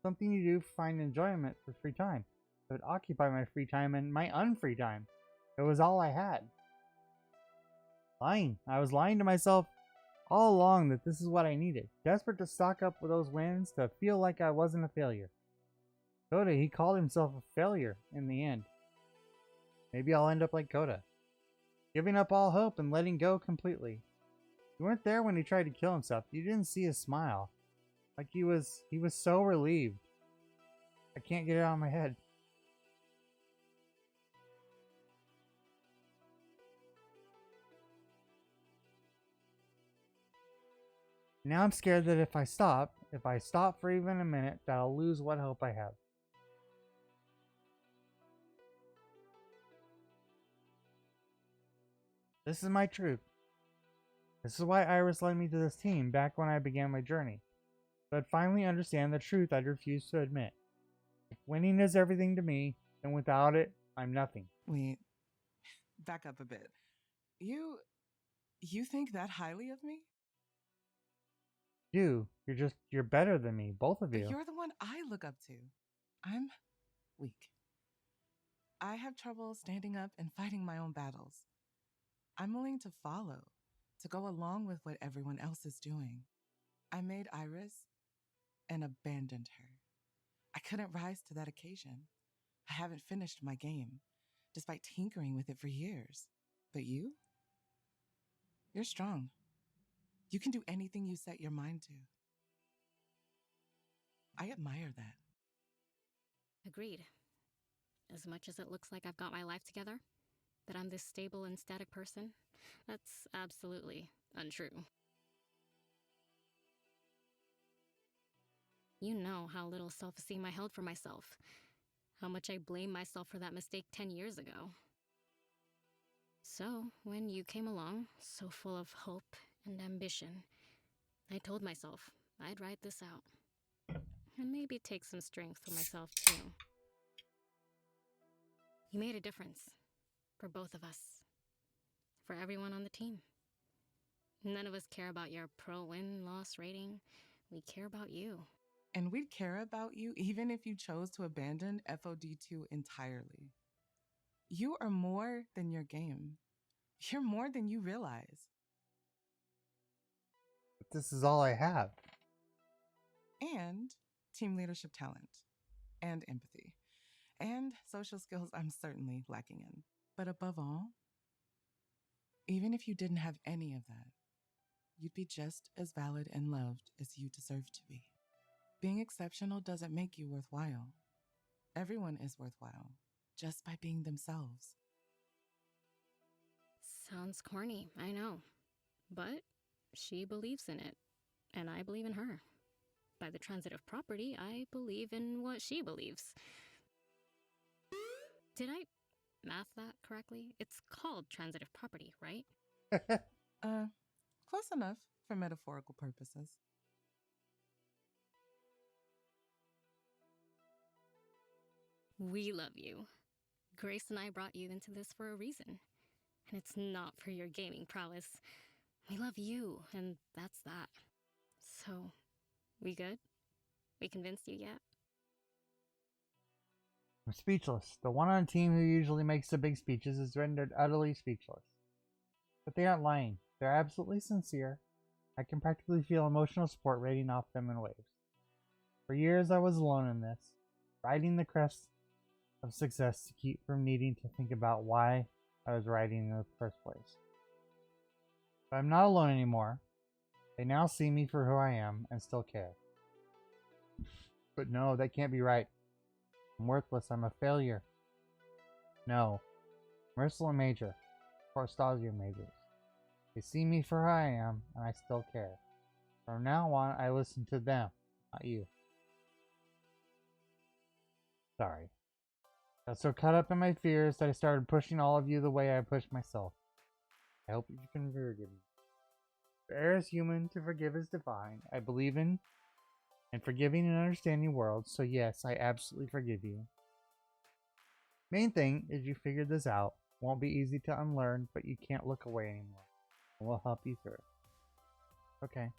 Something you do to find enjoyment for free time. It would occupy my free time and my unfree time. It was all I had. Lying. I was lying to myself all along that this is what I needed. Desperate to stock up with those wins, to feel like I wasn't a failure. Coda, he called himself a failure in the end. Maybe I'll end up like Coda. Giving up all hope and letting go completely. You weren't there when he tried to kill himself. You didn't see his smile. Like he was so relieved. I can't get it out of my head. Now I'm scared that if I stop for even a minute, that I'll lose what hope I have. This is my truth. This is why Iris led me to this team back when I began my journey. So I'd finally understand the truth I'd refused to admit. If winning is everything to me, then without it, I'm nothing. Wait, back up a bit. You think that highly of me? You're better than me, both of you. But you're the one I look up to. I'm weak. I have trouble standing up and fighting my own battles. I'm willing to follow, to go along with what everyone else is doing. I made Iris and abandoned her. I couldn't rise to that occasion. I haven't finished my game, despite tinkering with it for years. But you? You're strong. You can do anything you set your mind to. I admire that. Agreed. As much as it looks like I've got my life together, that I'm this stable and static person, that's absolutely untrue. You know how little self-esteem I held for myself, how much I blame myself for that mistake 10 years ago. So, when you came along, so full of hope and ambition, I told myself I'd ride this out. And maybe take some strength for myself, too. You made a difference. For both of us. For everyone on the team. None of us care about your pro-win-loss rating. We care about you. And we'd care about you even if you chose to abandon FOD2 entirely. You are more than your game. You're more than you realize. But this is all I have. And team leadership talent. And empathy. And social skills I'm certainly lacking in. But above all, even if you didn't have any of that, you'd be just as valid and loved as you deserve to be. Being exceptional doesn't make you worthwhile. Everyone is worthwhile, just by being themselves. Sounds corny, I know. But she believes in it, and I believe in her. By the transitive property, I believe in what she believes. Did I math that correctly? It's called transitive property, right? Close enough for metaphorical purposes. We love you. Grace and I brought you into this for a reason. And it's not for your gaming prowess. We love you, and that's that. So, we good? We convinced you yet? I'm speechless. The one on team who usually makes the big speeches is rendered utterly speechless. But they aren't lying. They're absolutely sincere. I can practically feel emotional support radiating off them in waves. For years I was alone in this, riding the crest of success to keep from needing to think about why I was riding in the first place. But I'm not alone anymore. They now see me for who I am and still care. But no, that can't be right. I'm worthless. I'm a failure. No. Mercil and Major. Forstasia Majors. They see me for who I am, and I still care. From now on, I listen to them, not you. Sorry. Got so caught up in my fears that I started pushing all of you the way I pushed myself. I hope you can forgive me. For error is human, to forgive is divine. I believe in and forgiving and understanding worlds, so yes, I absolutely forgive you. Main thing is you figured this out. Won't be easy to unlearn, but you can't look away anymore. We'll help you through. Okay.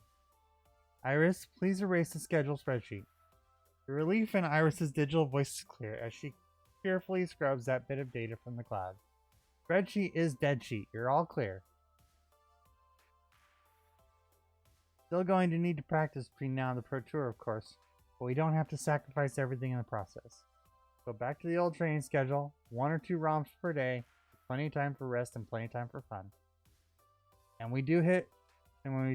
Iris, please erase the schedule spreadsheet. The relief in Iris's digital voice is clear as she carefully scrubs that bit of data from the cloud. Spreadsheet is dead sheet. You're all clear. Still going to need to practice between now and the Pro Tour, of course, but we don't have to sacrifice everything in the process. Go back to the old training schedule, 1 or 2 romps per day, plenty of time for rest and plenty of time for fun. And when we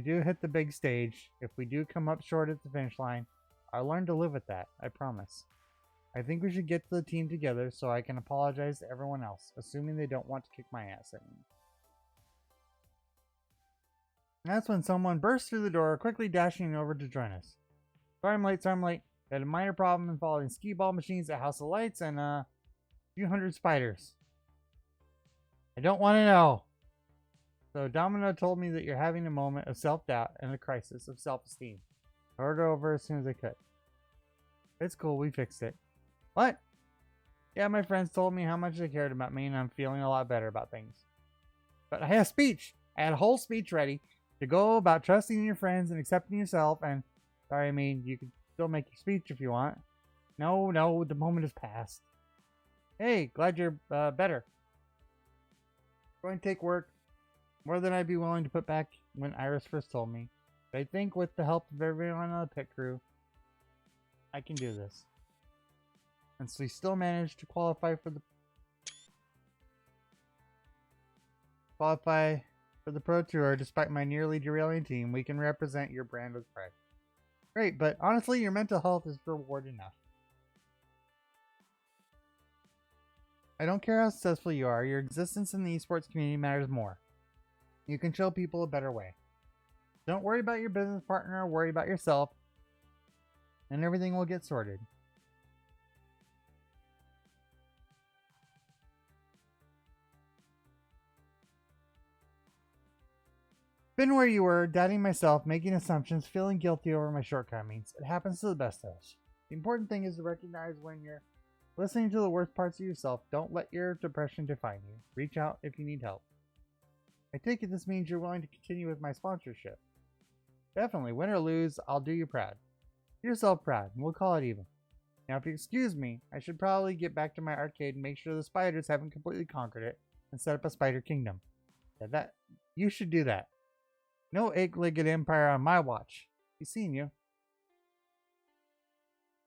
do hit the big stage, if we do come up short at the finish line, I'll learn to live with that, I promise. I think we should get the team together so I can apologize to everyone else, assuming they don't want to kick my ass at me. And that's when someone bursts through the door, quickly dashing over to join us. Sorry I'm late. Had a minor problem involving skee ball machines at House of Lights and a few hundred spiders. I don't want to know. So Domino told me that you're having a moment of self-doubt and a crisis of self-esteem. I heard her over as soon as I could. It's cool, we fixed it. What? Yeah, my friends told me how much they cared about me and I'm feeling a lot better about things. But I had a speech. I had a whole speech ready to go about trusting your friends and accepting yourself and... Sorry, I mean, you can still make your speech if you want. No, the moment has passed. Hey, glad you're better. Going to take work. More than I'd be willing to put back when Iris first told me. But I think with the help of everyone on the pit crew, I can do this. And so we still managed to qualify for the Pro Tour despite my nearly derailing team. We can represent your brand with pride. Great, but honestly, your mental health is reward enough. I don't care how successful you are, your existence in the esports community matters more. You can show people a better way. Don't worry about your business partner, worry about yourself, and everything will get sorted. Been where you were, doubting myself, making assumptions, feeling guilty over my shortcomings. It happens to the best of us. The important thing is to recognize when you're listening to the worst parts of yourself. Don't let your depression define you. Reach out if you need help. I take it this means you're willing to continue with my sponsorship. Definitely, win or lose, I'll do you proud. Do yourself proud, and we'll call it even. Now, if you excuse me, I should probably get back to my arcade and make sure the spiders haven't completely conquered it and set up a spider kingdom. Yeah, you should do that. No eight-legged empire on my watch. He's seen you.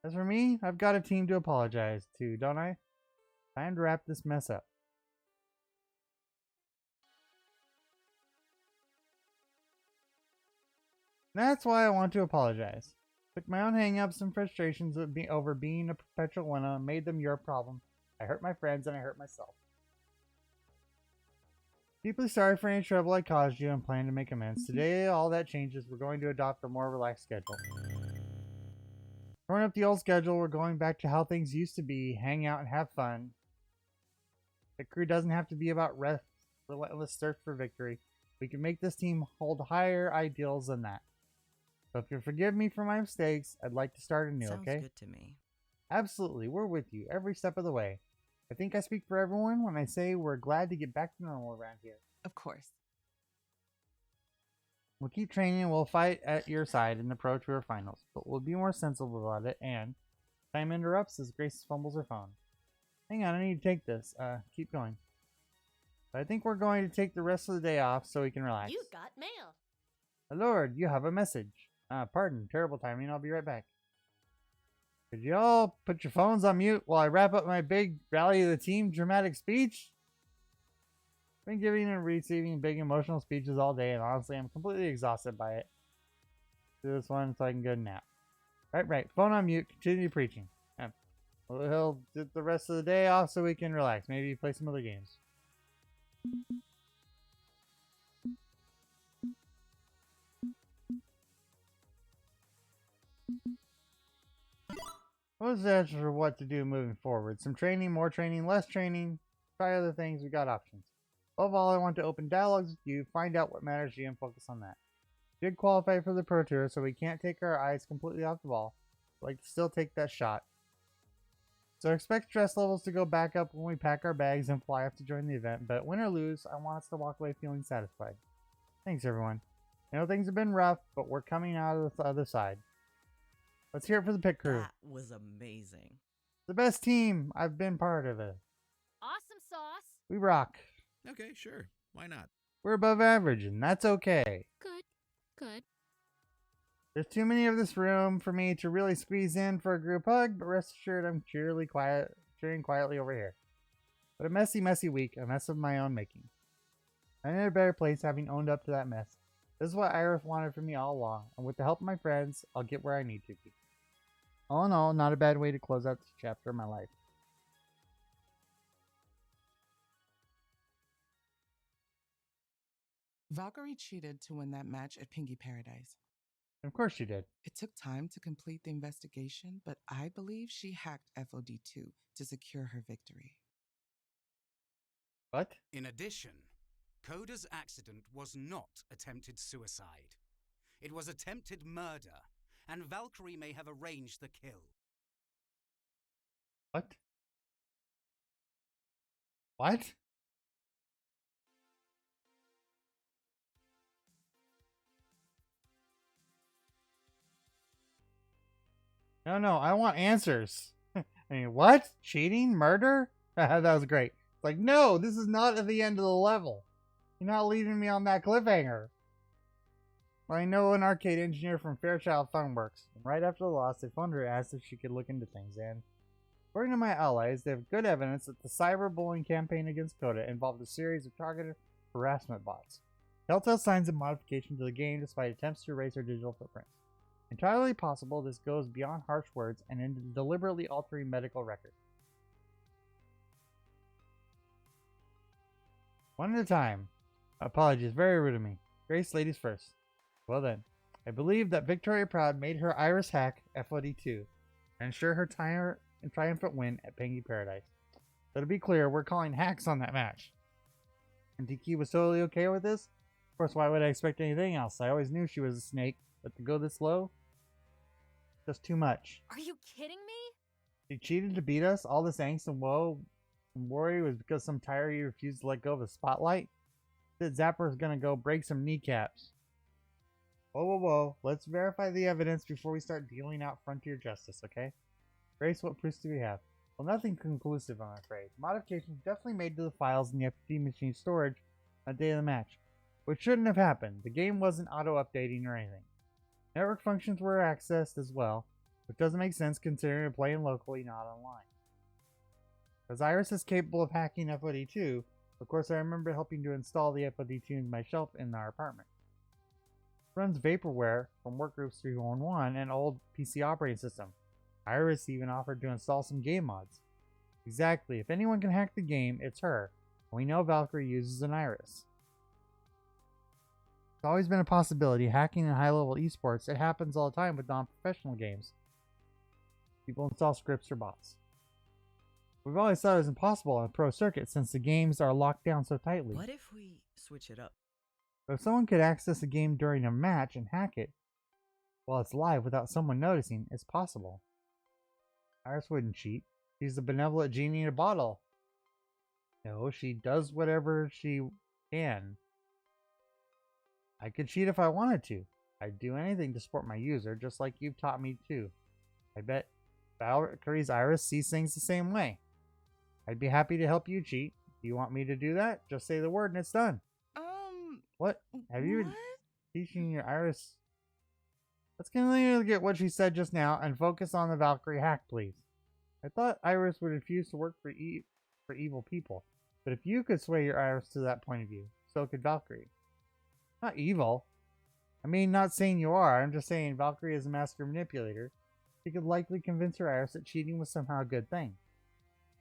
As for me, I've got a team to apologize to, don't I? Time to wrap this mess up. That's why I want to apologize. Took my own hang-ups and frustrations over being a perpetual winner and made them your problem. I hurt my friends and I hurt myself. Deeply sorry for any trouble I caused you and plan to make amends. Today, all that changes. We're going to adopt a more relaxed schedule. Throwing up the old schedule, we're going back to how things used to be. Hang out and have fun. The crew doesn't have to be about relentless search for victory. We can make this team hold higher ideals than that. So if you'll forgive me for my mistakes, I'd like to start anew, Sounds okay? good to me. Absolutely, we're with you every step of the way. I think I speak for everyone when I say we're glad to get back to normal around here. Of course. We'll keep training and we'll fight at your side in the Pro Tour finals, but we'll be more sensible about it, and time interrupts as Grace fumbles her phone. Hang on, I need to take this. Keep going. But I think we're going to take the rest of the day off so we can relax. You got mail. Lord, you have a message. Pardon, terrible timing, I'll be right back. Could you all put your phones on mute while I wrap up my big rally of the team dramatic speech? Been giving and receiving big emotional speeches all day, and honestly, I'm completely exhausted by it. Do this one so I can go nap. Right. Phone on mute. Continue preaching. He'll get the rest of the day off so we can relax. Maybe play some other games. What's the answer for what to do moving forward? Some training, more training, less training. Try other things. We got options. Above all, I want to open dialogues with you, find out what matters to you, and focus on that. Did qualify for the Pro Tour, so we can't take our eyes completely off the ball. Like to still take that shot. So expect stress levels to go back up when we pack our bags and fly off to join the event, but win or lose, I want us to walk away feeling satisfied. Thanks, everyone. I know things have been rough, but we're coming out of the other side. Let's hear it for the pit crew. That was amazing. The best team. I've been part of it. Awesome sauce. We rock. Okay, sure. Why not? We're above average, and that's okay. Good. Good. There's too many of this room for me to really squeeze in for a group hug, but rest assured I'm cheering quietly over here. But a messy, messy week, a mess of my own making. I'm in a better place having owned up to that mess. This is what Iris wanted from me all along, and with the help of my friends, I'll get where I need to be. All in all, not a bad way to close out this chapter of my life. Valkyrie cheated to win that match at Pinky Paradise. Of course she did. It took time to complete the investigation, but I believe she hacked FOD2 to secure her victory. What? In addition, Coda's accident was not attempted suicide. It was attempted murder, and Valkyrie may have arranged the kill. What? What? No, I want answers. I mean, what? Cheating? Murder? That was great. It's like, no, this is not at the end of the level. You're not leaving me on that cliffhanger. Well, I know an arcade engineer from Fairchild Funworks, and right after the loss, they phoned her and asked if she could look into things, and according to my allies, they have good evidence that the cyberbullying campaign against Coda involved a series of targeted harassment bots. Telltale signs of modification to the game despite attempts to erase her digital footprints. Entirely possible this goes beyond harsh words and into deliberately altering medical records. One at a time. Apologies, very rude of me. Grace, ladies first. Well then, I believe that Victoria Proud made her Iris hack FOD2 and ensure her triumphant win at Pengy Paradise. So to be clear, we're calling hacks on that match. And Tiki was totally okay with this? Of course, why would I expect anything else? I always knew she was a snake, but to go this low? Just too much. Are you kidding me? She cheated to beat us? All this angst and woe and worry was because some tiree refused to let go of the spotlight? That Zapper's gonna go break some kneecaps. Whoa. Let's verify the evidence before we start dealing out frontier justice, okay? Grace, what proofs do we have? Well, nothing conclusive, I'm afraid. Modifications definitely made to the files in the FD machine storage on the day of the match, which shouldn't have happened. The game wasn't auto-updating or anything. Network functions were accessed as well, which doesn't make sense considering we're playing locally, not online. As Iris is capable of hacking FOD2, of course I remember helping to install the FOD2 in my shelf in our apartment. It runs vaporware from Workgroups 311 and old PC operating system. Iris even offered to install some game mods. Exactly, if anyone can hack the game, it's her. And we know Valkyrie uses an Iris. It's always been a possibility, hacking in high-level esports. It happens all the time with non-professional games. People install scripts or bots. We've always thought it was impossible on a pro circuit since the games are locked down so tightly. What if we switch it up? But if someone could access a game during a match and hack it while it's live without someone noticing, it's possible. Iris wouldn't cheat. She's the benevolent genie in a bottle. No, she does whatever she can. I could cheat if I wanted to. I'd do anything to support my user, just like you've taught me to. I bet Valkyrie's Iris sees things the same way. I'd be happy to help you cheat. Do you want me to do that? Just say the word and it's done. What? Have you been teaching your Iris? Let's continue to get what she said just now and focus on the Valkyrie hack, please. I thought Iris would refuse to work for evil people, but if you could sway your Iris to that point of view, so could Valkyrie. Not evil. I mean, not saying you are. I'm just saying Valkyrie is a master manipulator. She could likely convince her Iris that cheating was somehow a good thing.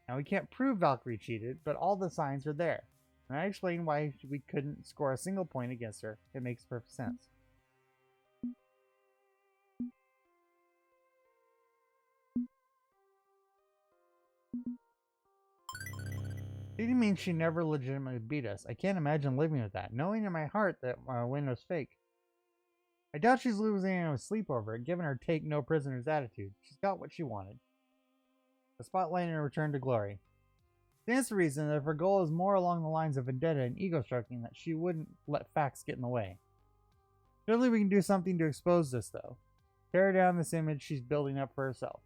Now, we can't prove Valkyrie cheated, but all the signs are there. And I explained why we couldn't score a single point against her. It makes perfect sense. Cheating means she never legitimately beat us. I can't imagine living with that, knowing in my heart that our win was fake. I doubt she's losing any sleep over it, given her take no prisoners attitude. She's got what she wanted. The spotlight and a return to glory. Stands to reason that if her goal is more along the lines of vendetta and ego-stroking, that she wouldn't let facts get in the way. Surely we can do something to expose this, though. Tear down this image she's building up for herself.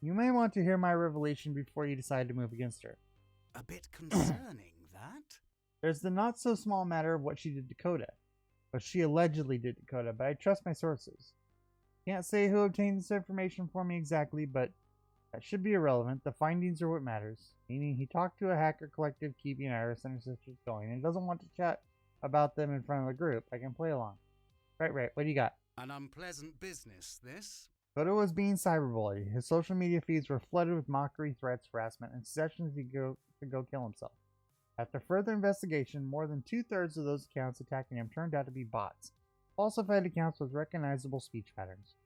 You may want to hear my revelation before you decide to move against her. A bit concerning, that. There's the not so small matter of what she did to Coda. What she allegedly did to Coda, but I trust my sources. Can't say who obtained this information for me exactly, but that should be irrelevant. The findings are what matters. Meaning he talked to a hacker collective keeping Iris and her sisters going and doesn't want to chat about them in front of the group. I can play along. Right. What do you got? An unpleasant business, this. Coda was being cyberbullied. His social media feeds were flooded with mockery, threats, harassment, and suggestions to go kill himself. After further investigation, more than 2/3 of those accounts attacking him turned out to be bots. Falsified accounts with recognizable speech patterns.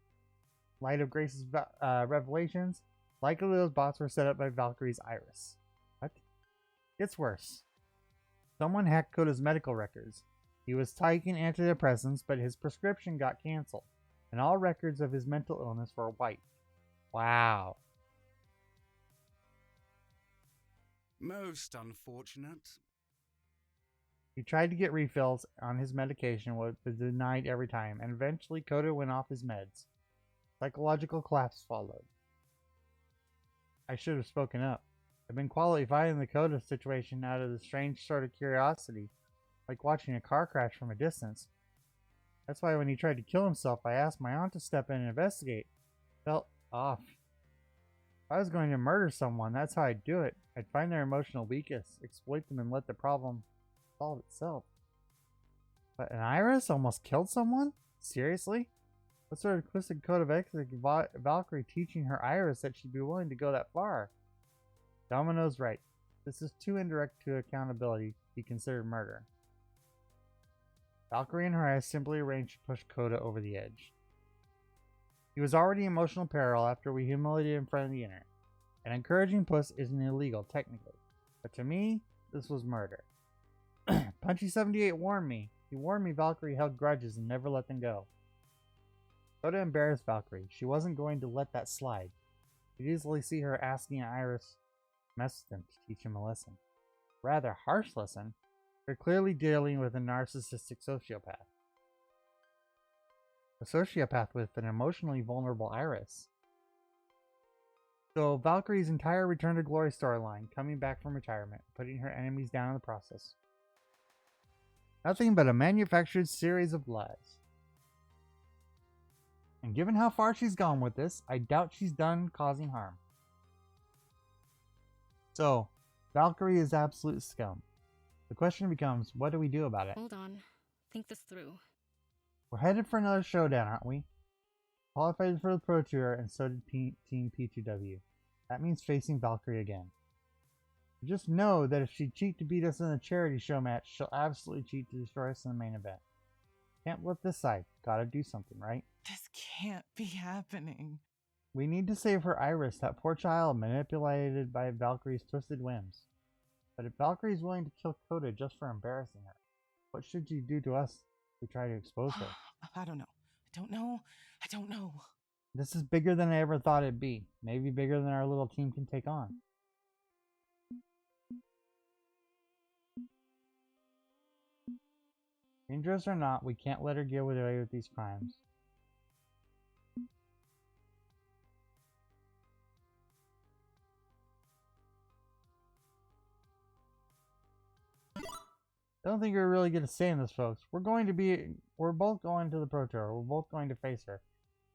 In light of Grace's revelations, likely those bots were set up by Valkyrie's Iris. What? It's worse. Someone hacked Coda's medical records. He was taking antidepressants, but his prescription got canceled, and all records of his mental illness were wiped. Wow. Most unfortunate. He tried to get refills on his medication, was denied every time, and eventually Coda went off his meds. Psychological collapse followed. I should have spoken up. I've been qualifying the Coda situation out of the strange sort of curiosity, like watching a car crash from a distance. That's why when he tried to kill himself, I asked my aunt to step in and investigate. Felt off. If I was going to murder someone, that's how I'd do it. I'd find their emotional weakness, exploit them, and let the problem solve itself. But an Iris almost killed someone? Seriously? What sort of twisted code of ethics is Valkyrie teaching her Iris that she'd be willing to go that far? Domino's right. This is too indirect to accountability to be considered murder. Valkyrie and her Iris simply arranged to push Coda over the edge. He was already in emotional peril after we humiliated him in front of the internet. And encouraging puss isn't illegal, technically. But to me, this was murder. Punchy78 warned me. He warned me Valkyrie held grudges and never let them go. Coda embarrassed Valkyrie. She wasn't going to let that slide. You'd easily see her asking Iris to mess with him to teach him a lesson. Rather harsh lesson. They're clearly dealing with a narcissistic sociopath. A sociopath with an emotionally vulnerable Iris. So Valkyrie's entire Return to Glory storyline, coming back from retirement, putting her enemies down in the process. Nothing but a manufactured series of lies. And given how far she's gone with this, I doubt she's done causing harm. So, Valkyrie is absolute scum. The question becomes, what do we do about it? Hold on. Think this through. We're headed for another showdown, aren't we? Qualified for the Pro Tour, and so did Team P2W. That means facing Valkyrie again. Just know that if she cheats to beat us in the charity show match, she'll absolutely cheat to destroy us in the main event. Can't let this side. Gotta do something, right? This can't be happening. We need to save her Iris, that poor child manipulated by Valkyrie's twisted whims. But if Valkyrie's willing to kill Coda just for embarrassing her, what should she do to us if we try to expose her? I don't know. This is bigger than I ever thought it'd be. Maybe bigger than our little team can take on. Dangerous or not, we can't let her get away with these crimes. I don't think we're really going to say in this, folks. We're both going to the Pro Tour. We're both going to face her.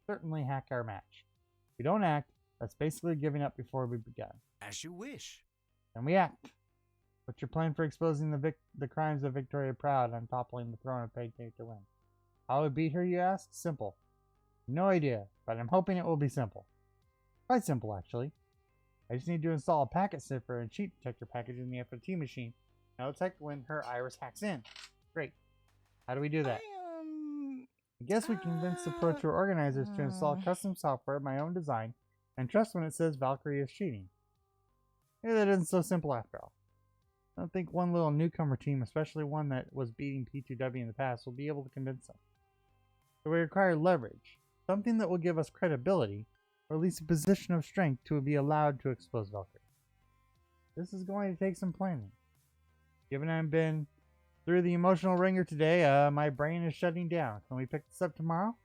Certainly hack our match. If we don't act, that's basically giving up before we begun. As you wish. Then we act. What's your plan for exposing the crimes of Victoria Proud and toppling the throne of Payday to win? How would beat her, you ask? Simple. No idea, but I'm hoping it will be simple. Quite simple, actually. I just need to install a packet sniffer and cheat detector package in the FFT machine. Now detect when her Iris hacks in. Great. How do we do that? I guess we convince the Pro Tour organizers to install custom software of my own design and trust when it says Valkyrie is cheating. Maybe that isn't so simple after all. I don't think one little newcomer team, especially one that was beating P2W in the past, will be able to convince them. So we require leverage, something that will give us credibility, or at least a position of strength to be allowed to expose Valkyrie. This is going to take some planning. Given I've been through the emotional ringer today, my brain is shutting down. Can we pick this up tomorrow?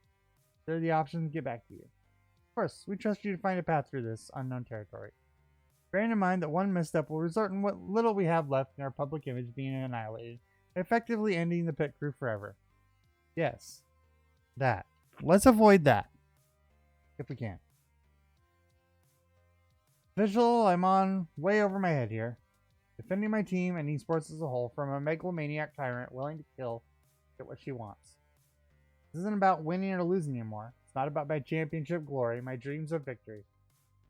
There are the options to get back to you. Of course, we trust you to find a path through this unknown territory. Bearing in mind that one misstep will result in what little we have left in our public image being annihilated, effectively ending the pit crew forever. Yes, that. Let's avoid that, if we can. Visual, I'm on way over my head here. Defending my team and esports as a whole from a megalomaniac tyrant willing to kill to get what she wants. This isn't about winning or losing anymore. It's not about my championship glory, my dreams of victory.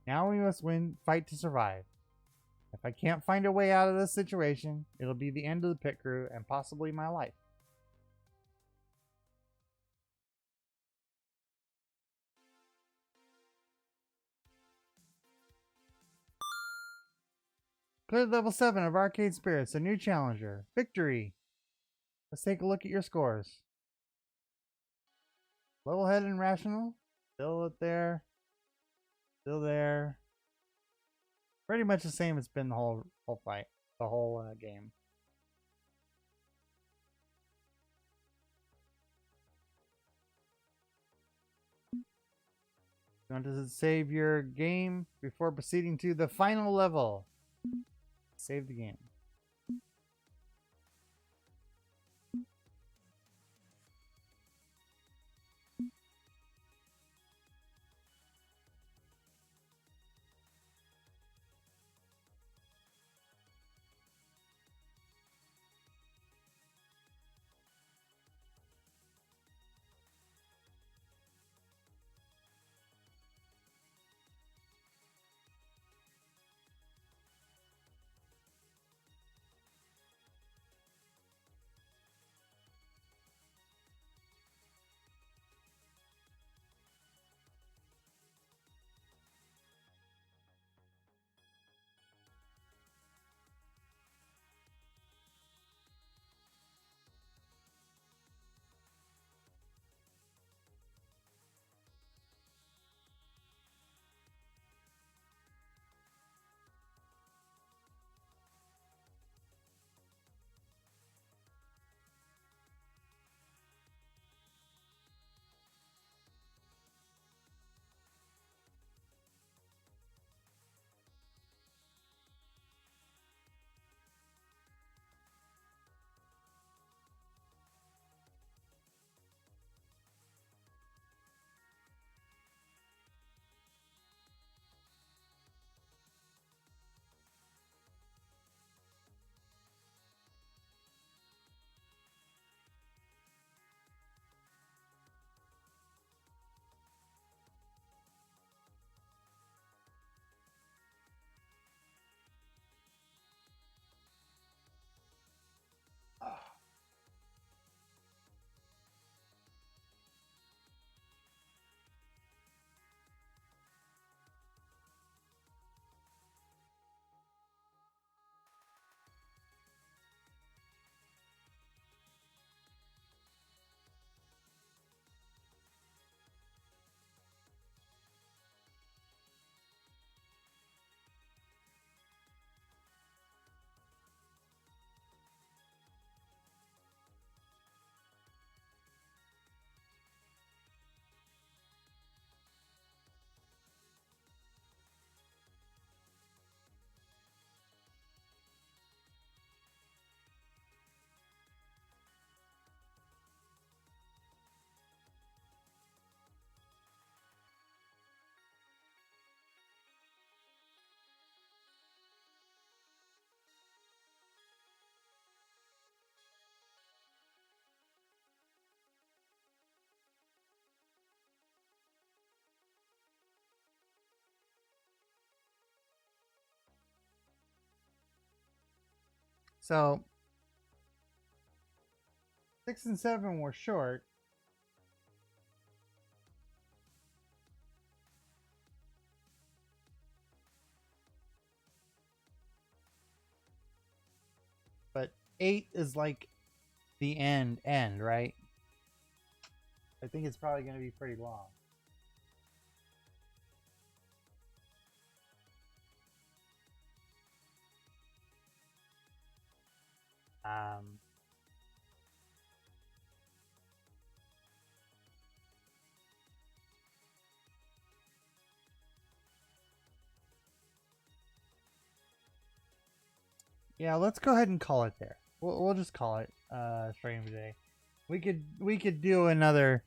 Now we must fight to survive. If I can't find a way out of this situation, it'll be the end of the pit crew and possibly my life. Cleared level 7 of Arcade Spirits, a new challenger. Victory! Let's take a look at your scores. Level-headed and rational. Still up there. Still there. Pretty much the same it's been the whole fight. The whole game. You want to save your game before proceeding to the final level. Save the game. So 6 and 7 were short. But 8 is like the end, right? I think it's probably going to be pretty long. Um, Yeah, let's go ahead and call it there. We'll just call it stream today. We could do another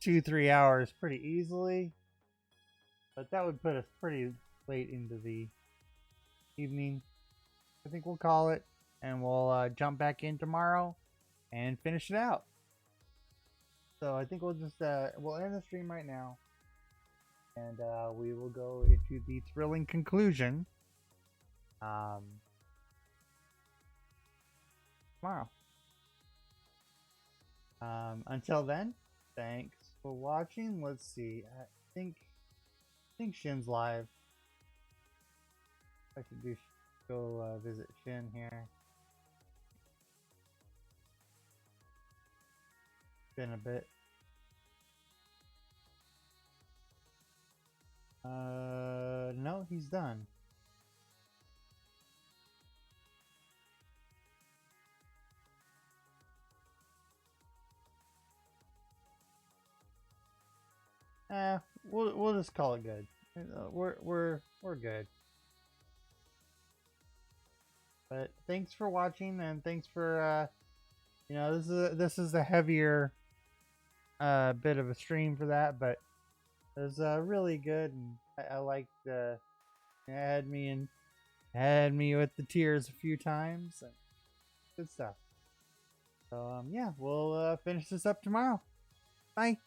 2-3 hours pretty easily, but that would put us pretty late into the evening. I think we'll call it, and we'll jump back in tomorrow and finish it out. So I think we'll just we'll end the stream right now, and we will go into the thrilling conclusion tomorrow. Until then, thanks for watching. Let's see. I think Shin's live. I should go visit Shin here. Been a bit. No, he's done. We'll just call it good. We're good. But thanks for watching, and thanks for this is a heavier bit of a stream for that, but it was really good, and I liked had me with the tears a few times, and good stuff. So yeah, we'll finish this up tomorrow. Bye.